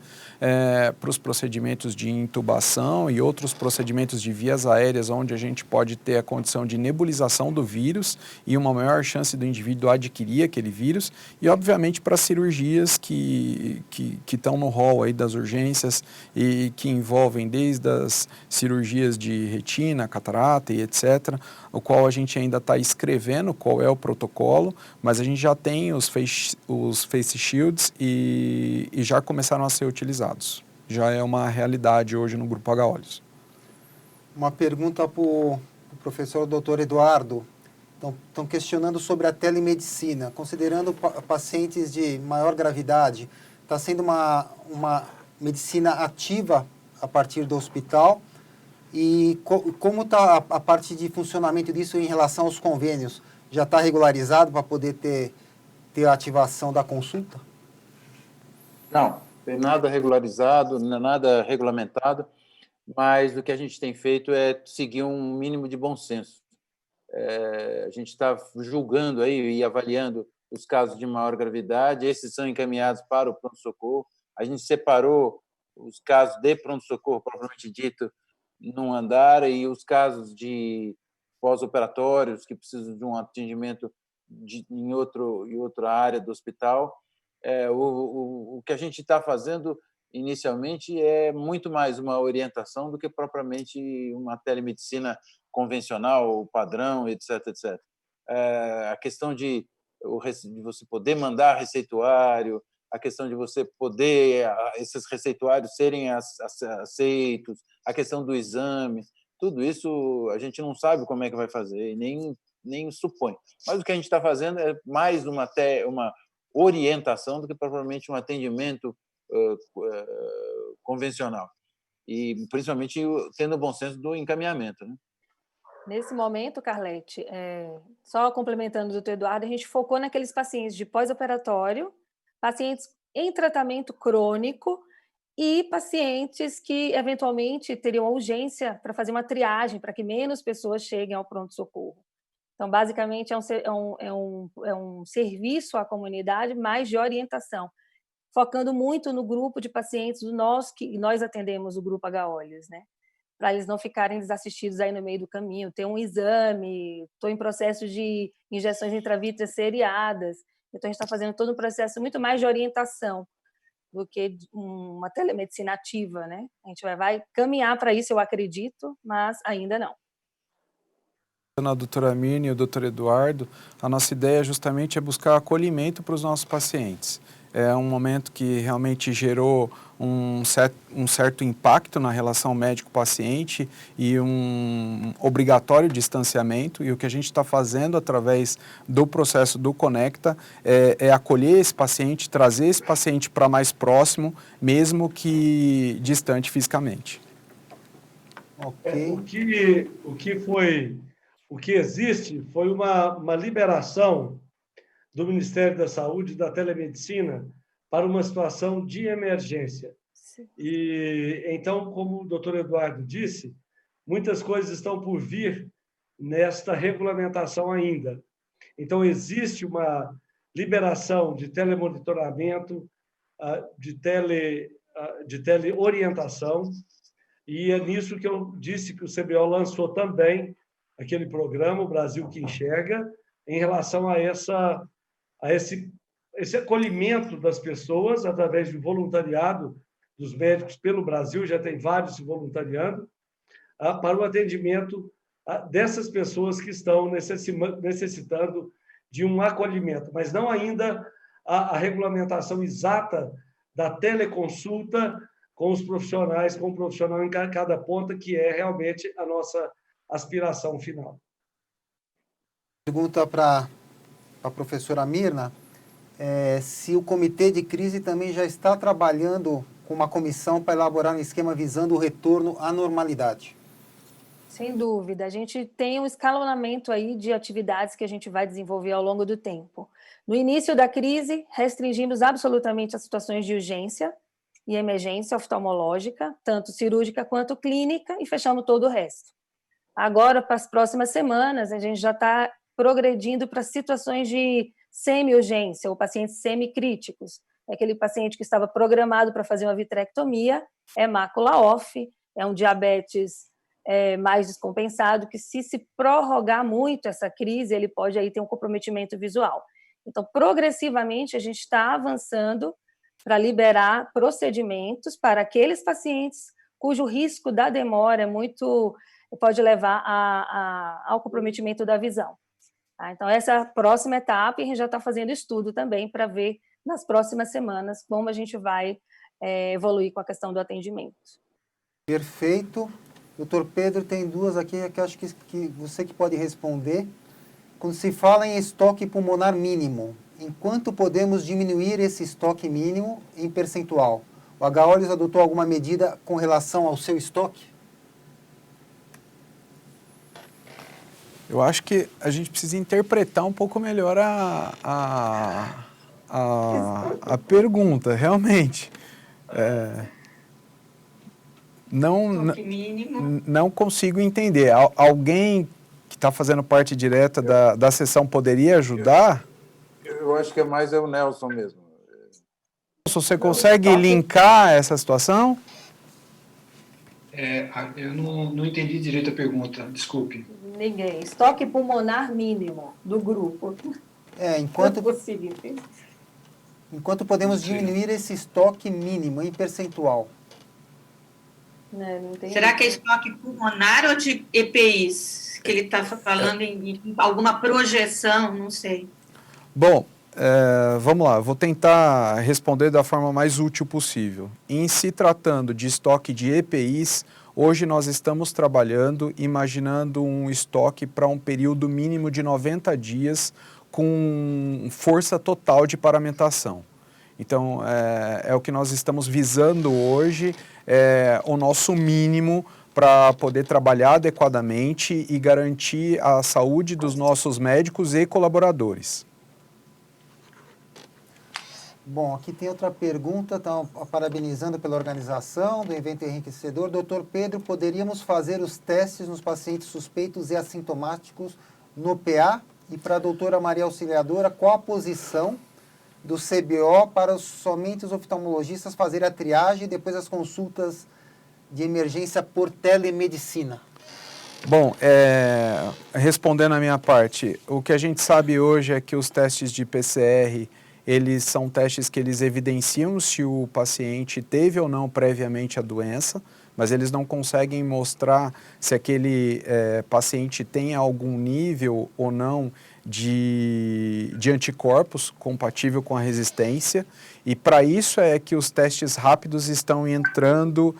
para os procedimentos de intubação e outros procedimentos de vias aéreas, onde a gente pode ter a condição de nebulização do vírus e uma maior chance do indivíduo adquirir aquele vírus, e obviamente para cirurgias que estão no rol aí das urgências e que envolvem desde as cirurgias de retina, catarata e etc., o qual a gente ainda está escrevendo qual é o protocolo, mas a gente já tem os face shields e já começaram a ser utilizados. Já é uma realidade hoje no Grupo H-Olhos.
Uma pergunta para o professor Dr. Eduardo. Estão questionando sobre a telemedicina. Considerando pacientes de maior gravidade, está sendo uma medicina ativa a partir do hospital? E como está a parte de funcionamento disso em relação aos convênios? Já está regularizado para poder ter a ativação da consulta?
Não, tem nada regularizado, nada regulamentado, mas o que a gente tem feito é seguir um mínimo de bom senso. A gente está julgando aí e avaliando os casos de maior gravidade, esses são encaminhados para o pronto-socorro. A gente separou os casos de pronto-socorro, propriamente dito, num andar, e os casos de pós-operatórios que precisam de um atendimento em outra área do hospital. O que a gente está fazendo inicialmente é muito mais uma orientação do que propriamente uma telemedicina convencional, padrão, etc, etc. A questão de você poder mandar receituário, a questão de você poder esses receituários serem aceitos, a questão do exame, tudo isso a gente não sabe como é que vai fazer, nem supõe. Mas o que a gente está fazendo é mais uma orientação do que propriamente um atendimento convencional. E principalmente tendo o bom senso do encaminhamento, né?
Nesse momento, Carlete, só complementando o doutor Eduardo, a gente focou naqueles pacientes de pós-operatório, pacientes em tratamento crônico e pacientes que, eventualmente, teriam urgência para fazer uma triagem, para que menos pessoas cheguem ao pronto-socorro. Então, basicamente, é um serviço à comunidade, mais de orientação, focando muito no grupo de pacientes que nós atendemos, o Grupo H-Olhos, né? Para eles não ficarem desassistidos aí no meio do caminho, ter um exame, estou em processo de injeções intravítreas seriadas, então a gente está fazendo todo um processo muito mais de orientação do que uma telemedicina ativa, né? A gente vai caminhar para isso, eu acredito, mas ainda não.
A doutora Miriam e o doutor Eduardo, a nossa ideia justamente é buscar acolhimento para os nossos pacientes. É um momento que realmente gerou um certo impacto na relação médico-paciente e um obrigatório distanciamento, e o que a gente está fazendo através do processo do Conecta é acolher esse paciente, trazer esse paciente para mais próximo, mesmo que distante fisicamente.
Ok.
O que existe foi uma liberação do Ministério da Saúde, da telemedicina, para uma situação de emergência. Sim. E então, como o doutor Eduardo disse, muitas coisas estão por vir nesta regulamentação ainda. Então, existe uma liberação de telemonitoramento, de teleorientação, e é nisso que eu disse que o CBO lançou também aquele programa, o Brasil que Enxerga, em relação a esse acolhimento das pessoas através do voluntariado dos médicos pelo Brasil, já tem vários se voluntariando, para o atendimento dessas pessoas que estão necessitando de um acolhimento, mas não ainda a regulamentação exata da teleconsulta com os profissionais, com o profissional em cada ponta, que é realmente a nossa aspiração final.
Pergunta para a professora Mirna, se o comitê de crise também já está trabalhando com uma comissão para elaborar um esquema visando o retorno à normalidade.
Sem dúvida, a gente tem um escalonamento aí de atividades que a gente vai desenvolver ao longo do tempo. No início da crise, restringimos absolutamente as situações de urgência e emergência oftalmológica, tanto cirúrgica quanto clínica, e fechamos todo o resto. Agora, para as próximas semanas, a gente já está progredindo para situações de semi-urgência ou pacientes semicríticos. É aquele paciente que estava programado para fazer uma vitrectomia, é mácula off, é um diabetes mais descompensado, que se prorrogar muito essa crise, ele pode aí ter um comprometimento visual. Então, progressivamente, a gente está avançando para liberar procedimentos para aqueles pacientes cujo risco da demora é muito pode levar ao comprometimento da visão. Tá? Então, essa é a próxima etapa, e a gente já está fazendo estudo também para ver nas próximas semanas como a gente vai evoluir com a questão do atendimento.
Perfeito. Doutor Pedro, tem duas aqui que acho que você que pode responder. Quando se fala em estoque pulmonar mínimo, em quanto podemos diminuir esse estoque mínimo em percentual? O H-Olhos adotou alguma medida com relação ao seu estoque?
Eu acho que a gente precisa interpretar um pouco melhor a pergunta, realmente. Não consigo entender. Alguém que está fazendo parte direta da sessão poderia ajudar?
Eu acho que é mais o Nelson mesmo.
Você consegue linkar essa situação?
Eu não entendi direito a pergunta, desculpe.
Ninguém. Estoque pulmonar mínimo do grupo.
Enquanto podemos diminuir esse estoque mínimo em percentual.
Não entendi.
Será que é estoque pulmonar ou de EPIs? Que ele está falando em alguma projeção, não sei.
Bom, vamos lá, vou tentar responder da forma mais útil possível. Em se tratando de estoque de EPIs, hoje nós estamos trabalhando, imaginando um estoque para um período mínimo de 90 dias com força total de paramentação. Então, é o que nós estamos visando hoje, o nosso mínimo para poder trabalhar adequadamente e garantir a saúde dos nossos médicos e colaboradores.
Bom, aqui tem outra pergunta, estão parabenizando pela organização do evento enriquecedor. Doutor Pedro, poderíamos fazer os testes nos pacientes suspeitos e assintomáticos no PA? E para a doutora Maria Auxiliadora, qual a posição do CBO para somente os oftalmologistas fazerem a triagem e depois as consultas de emergência por telemedicina?
Bom, respondendo a minha parte, o que a gente sabe hoje é que os testes de PCR, eles são testes que eles evidenciam se o paciente teve ou não previamente a doença, mas eles não conseguem mostrar se aquele paciente tem algum nível ou não de anticorpos compatível com a resistência, e para isso é que os testes rápidos estão entrando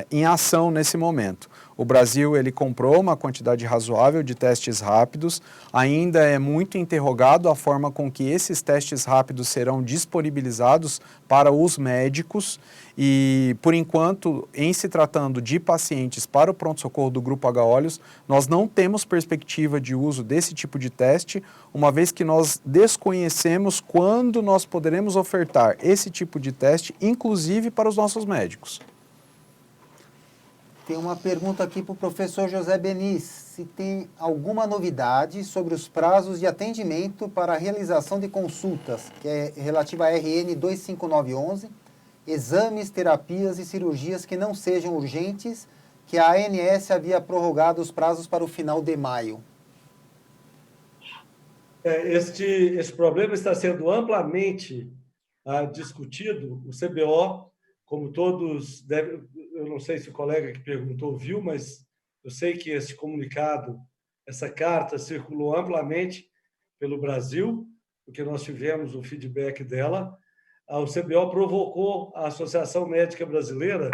em ação nesse momento. O Brasil, ele comprou uma quantidade razoável de testes rápidos, ainda é muito interrogado a forma com que esses testes rápidos serão disponibilizados para os médicos e, por enquanto, em se tratando de pacientes para o pronto-socorro do Grupo H-Olhos, nós não temos perspectiva de uso desse tipo de teste, uma vez que nós desconhecemos quando nós poderemos ofertar esse tipo de teste, inclusive para os nossos médicos.
Tem uma pergunta aqui para o professor José Benis, se tem alguma novidade sobre os prazos de atendimento para a realização de consultas, que é relativa à RN 25911, exames, terapias e cirurgias que não sejam urgentes, que a ANS havia prorrogado os prazos para o final de maio.
Este problema está sendo amplamente discutido. O CBO, como todos devem, eu não sei se o colega que perguntou viu, mas eu sei que esse comunicado, essa carta circulou amplamente pelo Brasil, porque nós tivemos o feedback dela. O CBO provocou a Associação Médica Brasileira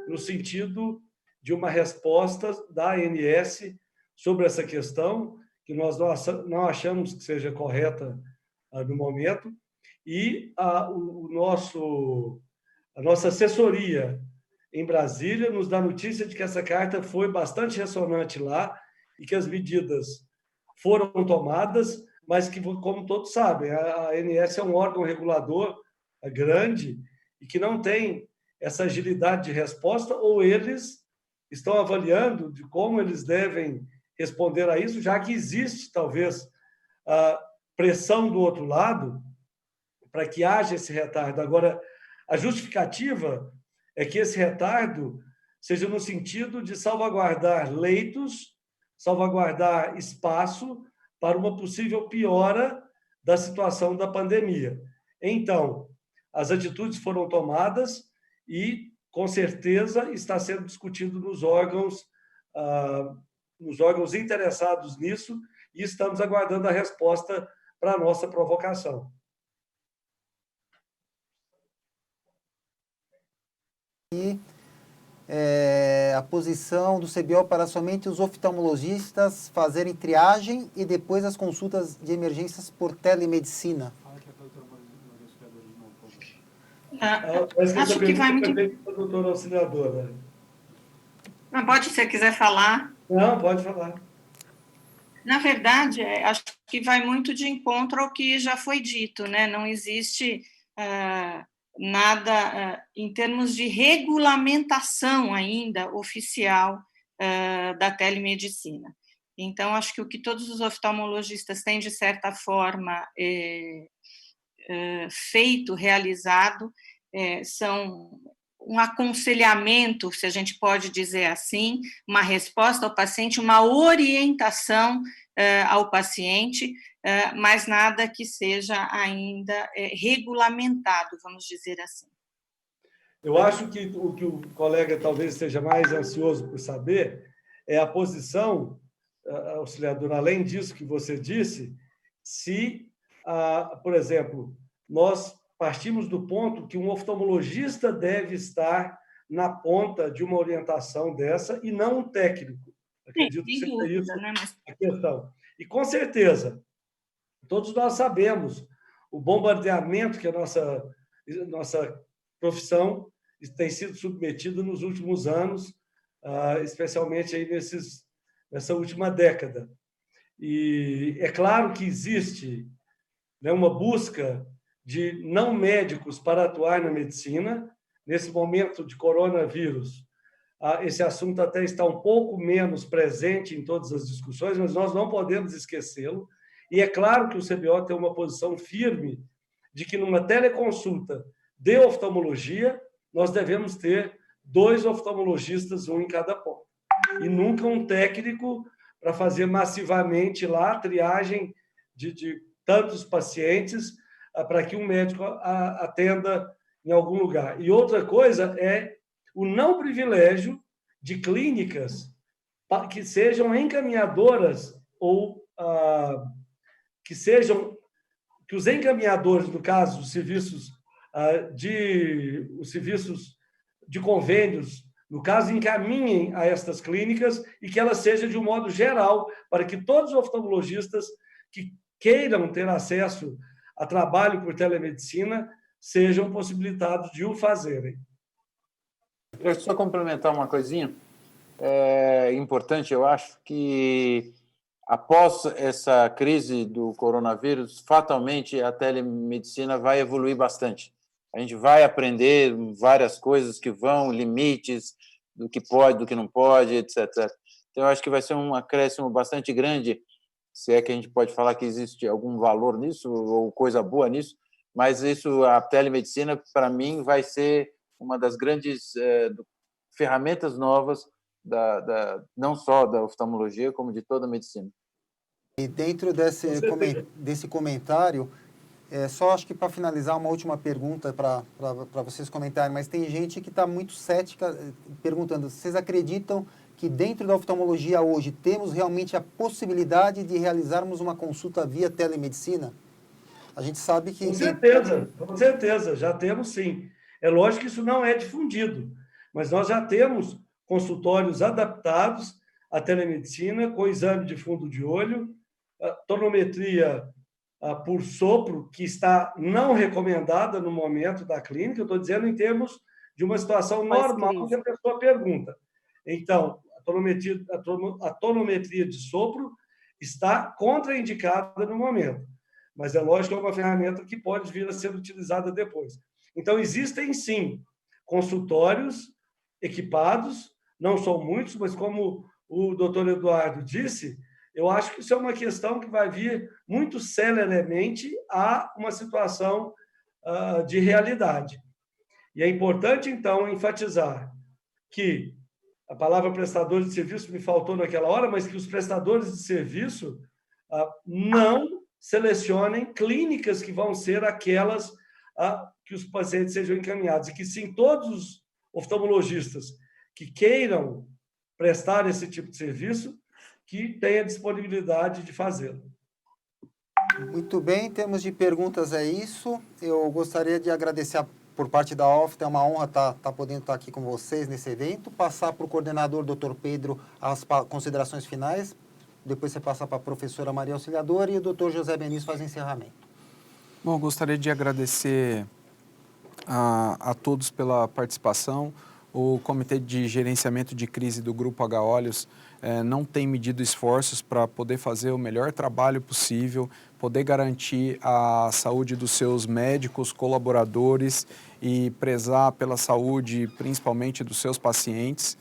no sentido de uma resposta da ANS sobre essa questão, que nós não achamos que seja correta no momento, e a nossa assessoria em Brasília nos dá notícia de que essa carta foi bastante ressonante lá e que as medidas foram tomadas, mas que, como todos sabem, a ANS é um órgão regulador grande e que não tem essa agilidade de resposta, ou eles estão avaliando de como eles devem responder a isso, já que existe, talvez, a pressão do outro lado para que haja esse retardo. Agora, a justificativa é que esse retardo seja no sentido de salvaguardar leitos, salvaguardar espaço para uma possível piora da situação da pandemia. Então, as atitudes foram tomadas e com certeza, está sendo discutido nos órgãos interessados nisso, e estamos aguardando a resposta para a nossa provocação.
E a posição do CBO para somente os oftalmologistas fazerem triagem e depois as consultas de emergências por telemedicina.
Acho que vai muito...
Doutora auxiliadora.
Pode, se você quiser falar.
Não, pode falar.
Na verdade, acho que vai muito de encontro ao que já foi dito, né? Não existe nada em termos de regulamentação ainda oficial da telemedicina. Então, acho que o que todos os oftalmologistas têm, de certa forma, feito, realizado, são um aconselhamento, se a gente pode dizer assim, uma resposta ao paciente, uma orientação ao paciente, mas nada que seja ainda regulamentado, vamos dizer assim.
Eu acho que o que o colega talvez esteja mais ansioso por saber é a posição, auxiliador, além disso que você disse, se, por exemplo, nós partimos do ponto que um oftalmologista deve estar na ponta de uma orientação dessa e não um técnico. Acredito que seja isso a questão. E, com certeza, todos nós sabemos o bombardeamento que a nossa profissão tem sido submetida nos últimos anos, especialmente aí nessa última década. E é claro que existe, né, uma busca de não médicos para atuar na medicina. Nesse momento de coronavírus, esse assunto até está um pouco menos presente em todas as discussões, mas nós não podemos esquecê-lo. E é claro que o CBO tem uma posição firme de que, numa teleconsulta de oftalmologia, nós devemos ter 2 oftalmologistas, um em cada ponto. E nunca um técnico para fazer massivamente lá a triagem de tantos pacientes para que um médico atenda em algum lugar. E outra coisa é o não privilégio de clínicas que sejam encaminhadoras ou que os encaminhadores, no caso, os serviços de convênios, no caso, encaminhem a estas clínicas e que ela seja de um modo geral, para que todos os oftalmologistas que queiram ter acesso a trabalho por telemedicina sejam possibilitados de o fazerem.
Eu só complementar uma coisinha. É importante, eu acho, que após essa crise do coronavírus, fatalmente a telemedicina vai evoluir bastante. A gente vai aprender várias coisas que vão, limites do que pode, do que não pode, etc. Então, eu acho que vai ser um acréscimo bastante grande, se é que a gente pode falar que existe algum valor nisso ou coisa boa nisso, mas isso, a telemedicina, para mim, vai ser uma das grandes ferramentas novas, não só da oftalmologia, como de toda a medicina.
E dentro desse comentário, só acho que para finalizar, uma última pergunta para vocês comentarem, mas tem gente que está muito cética perguntando, vocês acreditam que dentro da oftalmologia hoje temos realmente a possibilidade de realizarmos uma consulta via telemedicina? A gente sabe que...
Com certeza, já temos sim. É lógico que isso não é difundido, mas nós já temos consultórios adaptados à telemedicina, com exame de fundo de olho, tonometria por sopro, que está não recomendada no momento da clínica, eu estou dizendo em termos de uma situação normal que a pessoa pergunta. Então, a tonometria de sopro está contraindicada no momento, mas é lógico que é uma ferramenta que pode vir a ser utilizada depois. Então, existem, sim, consultórios equipados, não são muitos, mas como o doutor Eduardo disse, eu acho que isso é uma questão que vai vir muito celeremente a uma situação de realidade. E é importante, então, enfatizar que a palavra prestador de serviço me faltou naquela hora, mas que os prestadores de serviço não selecionem clínicas que vão ser aquelas que os pacientes sejam encaminhados, e que sim, todos oftalmologistas que queiram prestar esse tipo de serviço, que tenha disponibilidade de fazê-lo.
Muito bem, em termos de perguntas é isso. Eu gostaria de agradecer por parte da OFTA, é uma honra estar podendo estar aqui com vocês nesse evento, passar para o coordenador, Dr. Pedro, as considerações finais, depois você passa para a professora Maria Auxiliadora e o Dr. José Benício faz o encerramento.
Bom, gostaria de agradecer a todos pela participação. O Comitê de Gerenciamento de Crise do Grupo H. Olhos não tem medido esforços para poder fazer o melhor trabalho possível, poder garantir a saúde dos seus médicos, colaboradores e prezar pela saúde, principalmente dos seus pacientes.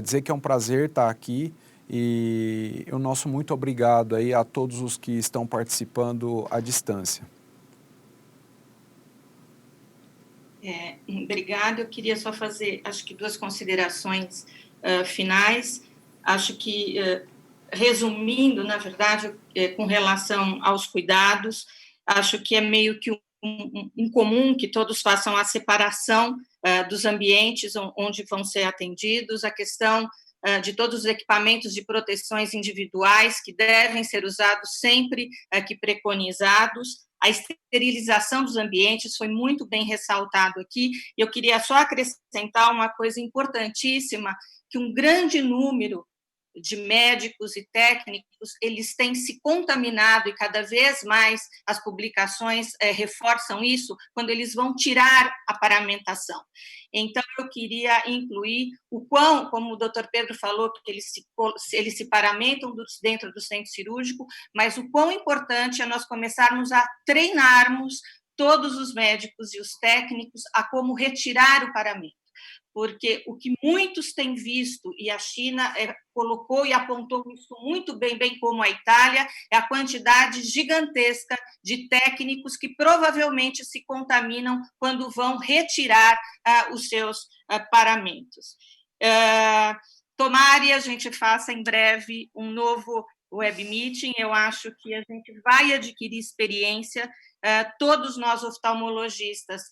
Dizer que é um prazer estar aqui e o nosso muito obrigado aí a todos os que estão participando à distância.
Obrigada. Eu queria só fazer, acho que 2 considerações finais. Acho que, resumindo, na verdade, com relação aos cuidados, acho que é meio que incomum que todos façam a separação dos ambientes onde vão ser atendidos, a questão de todos os equipamentos de proteções individuais que devem ser usados sempre que preconizados. A esterilização dos ambientes foi muito bem ressaltado aqui, e eu queria só acrescentar uma coisa importantíssima, que um grande número de médicos e técnicos, eles têm se contaminado, e cada vez mais as publicações reforçam isso, quando eles vão tirar a paramentação. Então, eu queria incluir o quão, como o doutor Pedro falou, que eles se paramentam dentro do centro cirúrgico, mas o quão importante é nós começarmos a treinarmos todos os médicos e os técnicos a como retirar o paramento. Porque o que muitos têm visto, e a China colocou e apontou isso muito bem, bem como a Itália, é a quantidade gigantesca de técnicos que provavelmente se contaminam quando vão retirar os seus paramentos. Tomara a gente faça em breve um novo web meeting, eu acho que a gente vai adquirir experiência, todos nós oftalmologistas,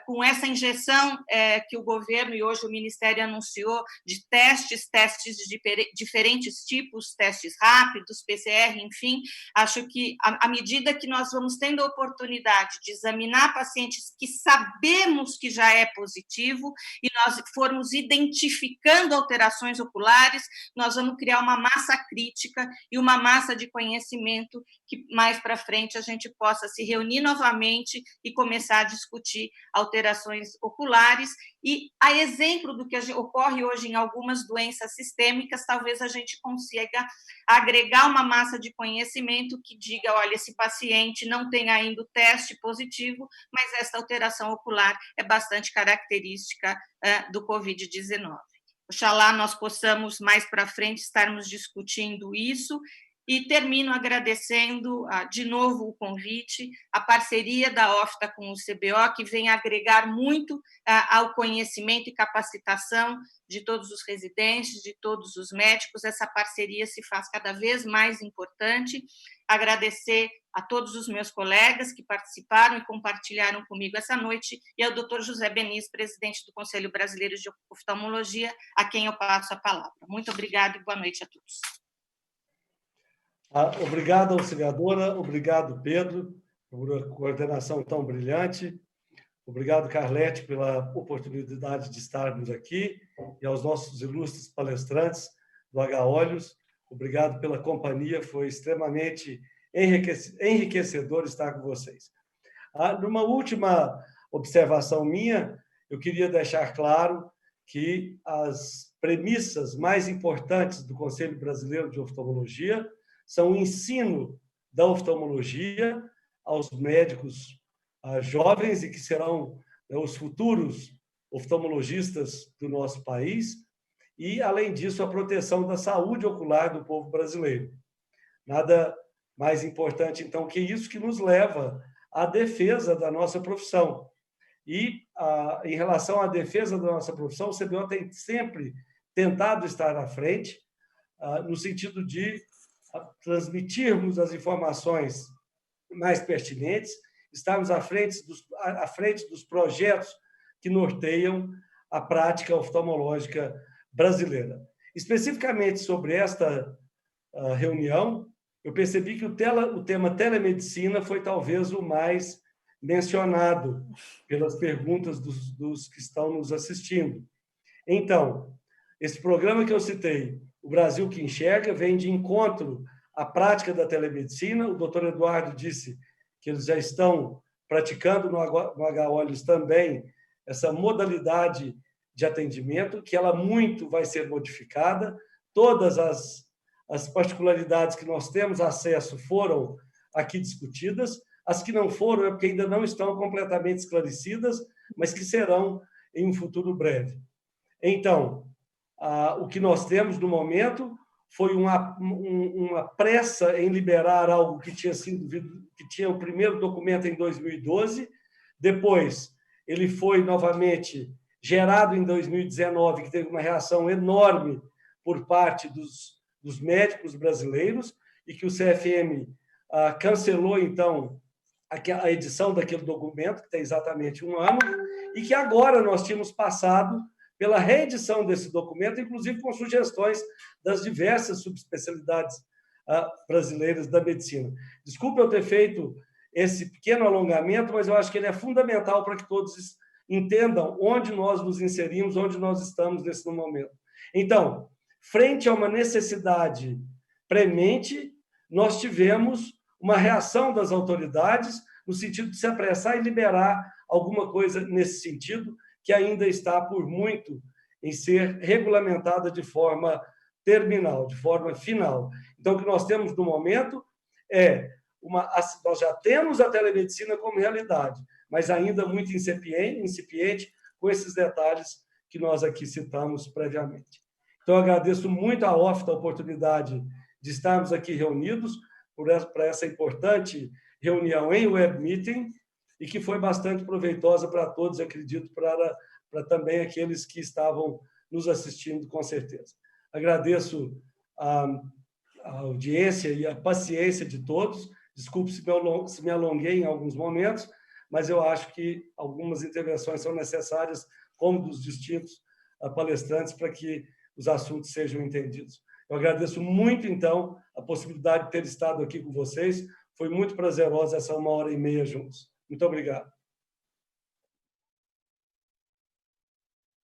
com essa injeção que o governo e hoje o Ministério anunciou de testes de diferentes tipos, testes rápidos, PCR, enfim, acho que à medida que nós vamos tendo a oportunidade de examinar pacientes que sabemos que já é positivo e nós formos identificando alterações oculares, nós vamos criar uma massa crítica e uma massa de conhecimento que mais para frente a gente possa se reunir novamente e começar a discutir alterações oculares. E, a exemplo do que ocorre hoje em algumas doenças sistêmicas, talvez a gente consiga agregar uma massa de conhecimento que diga, olha, esse paciente não tem ainda o teste positivo, mas essa alteração ocular é bastante característica do Covid-19. Oxalá nós possamos, mais para frente, estarmos discutindo isso. E termino agradecendo de novo o convite, a parceria da OFTA com o CBO, que vem agregar muito ao conhecimento e capacitação de todos os residentes, de todos os médicos. Essa parceria se faz cada vez mais importante. Agradecer a todos os meus colegas que participaram e compartilharam comigo essa noite, e ao Dr. José Benício, presidente do Conselho Brasileiro de Oftalmologia, a quem eu passo a palavra. Muito obrigada e boa noite a todos.
Obrigado, auxiliadora. Obrigado, Pedro, por a coordenação tão brilhante. Obrigado, Carlete, pela oportunidade de estarmos aqui e aos nossos ilustres palestrantes do H. Olhos. Obrigado pela companhia, foi extremamente enriquecedor estar com vocês. Numa última observação minha, eu queria deixar claro que as premissas mais importantes do Conselho Brasileiro de Oftalmologia são o ensino da oftalmologia aos médicos jovens e que serão os futuros oftalmologistas do nosso país e, além disso, a proteção da saúde ocular do povo brasileiro. Nada mais importante, então, que isso, que nos leva à defesa da nossa profissão. E, em relação à defesa da nossa profissão, o CBO tem sempre tentado estar à frente, no sentido de transmitirmos as informações mais pertinentes, estarmos à frente dos projetos que norteiam a prática oftalmológica brasileira. Especificamente sobre esta reunião, eu percebi que o tema telemedicina foi talvez o mais mencionado pelas perguntas dos que estão nos assistindo. Então, esse programa que eu citei, O Brasil que Enxerga, vem de encontro à prática da telemedicina. O doutor Eduardo disse que eles já estão praticando no H-Olhos também essa modalidade de atendimento, que ela muito vai ser modificada. Todas as particularidades que nós temos acesso foram aqui discutidas. As que não foram é porque ainda não estão completamente esclarecidas, mas que serão em um futuro breve. Então, o que nós temos no momento foi uma pressa em liberar algo que tinha o primeiro documento em 2012, depois ele foi novamente gerado em 2019, que teve uma reação enorme por parte dos médicos brasileiros, e que o CFM cancelou, então, a edição daquele documento, que tem exatamente 1 ano, e que agora nós tínhamos passado pela reedição desse documento, inclusive com sugestões das diversas subespecialidades brasileiras da medicina. Desculpe eu ter feito esse pequeno alongamento, mas eu acho que ele é fundamental para que todos entendam onde nós nos inserimos, onde nós estamos nesse momento. Então, frente a uma necessidade premente, nós tivemos uma reação das autoridades no sentido de se apressar e liberar alguma coisa nesse sentido, que ainda está por muito em ser regulamentada de forma terminal, de forma final. Então, o que nós temos no momento nós já temos a telemedicina como realidade, mas ainda muito incipiente com esses detalhes que nós aqui citamos previamente. Então, eu agradeço muito à OFTA a oportunidade de estarmos aqui reunidos para essa importante reunião em web meeting, e que foi bastante proveitosa para todos, acredito, para também aqueles que estavam nos assistindo, com certeza. Agradeço a audiência e a paciência de todos. Desculpe se me alonguei em alguns momentos, mas eu acho que algumas intervenções são necessárias, como dos distintos palestrantes, para que os assuntos sejam entendidos. Eu agradeço muito, então, a possibilidade de ter estado aqui com vocês. Foi muito prazerosa essa 1h30 juntos. Muito obrigado.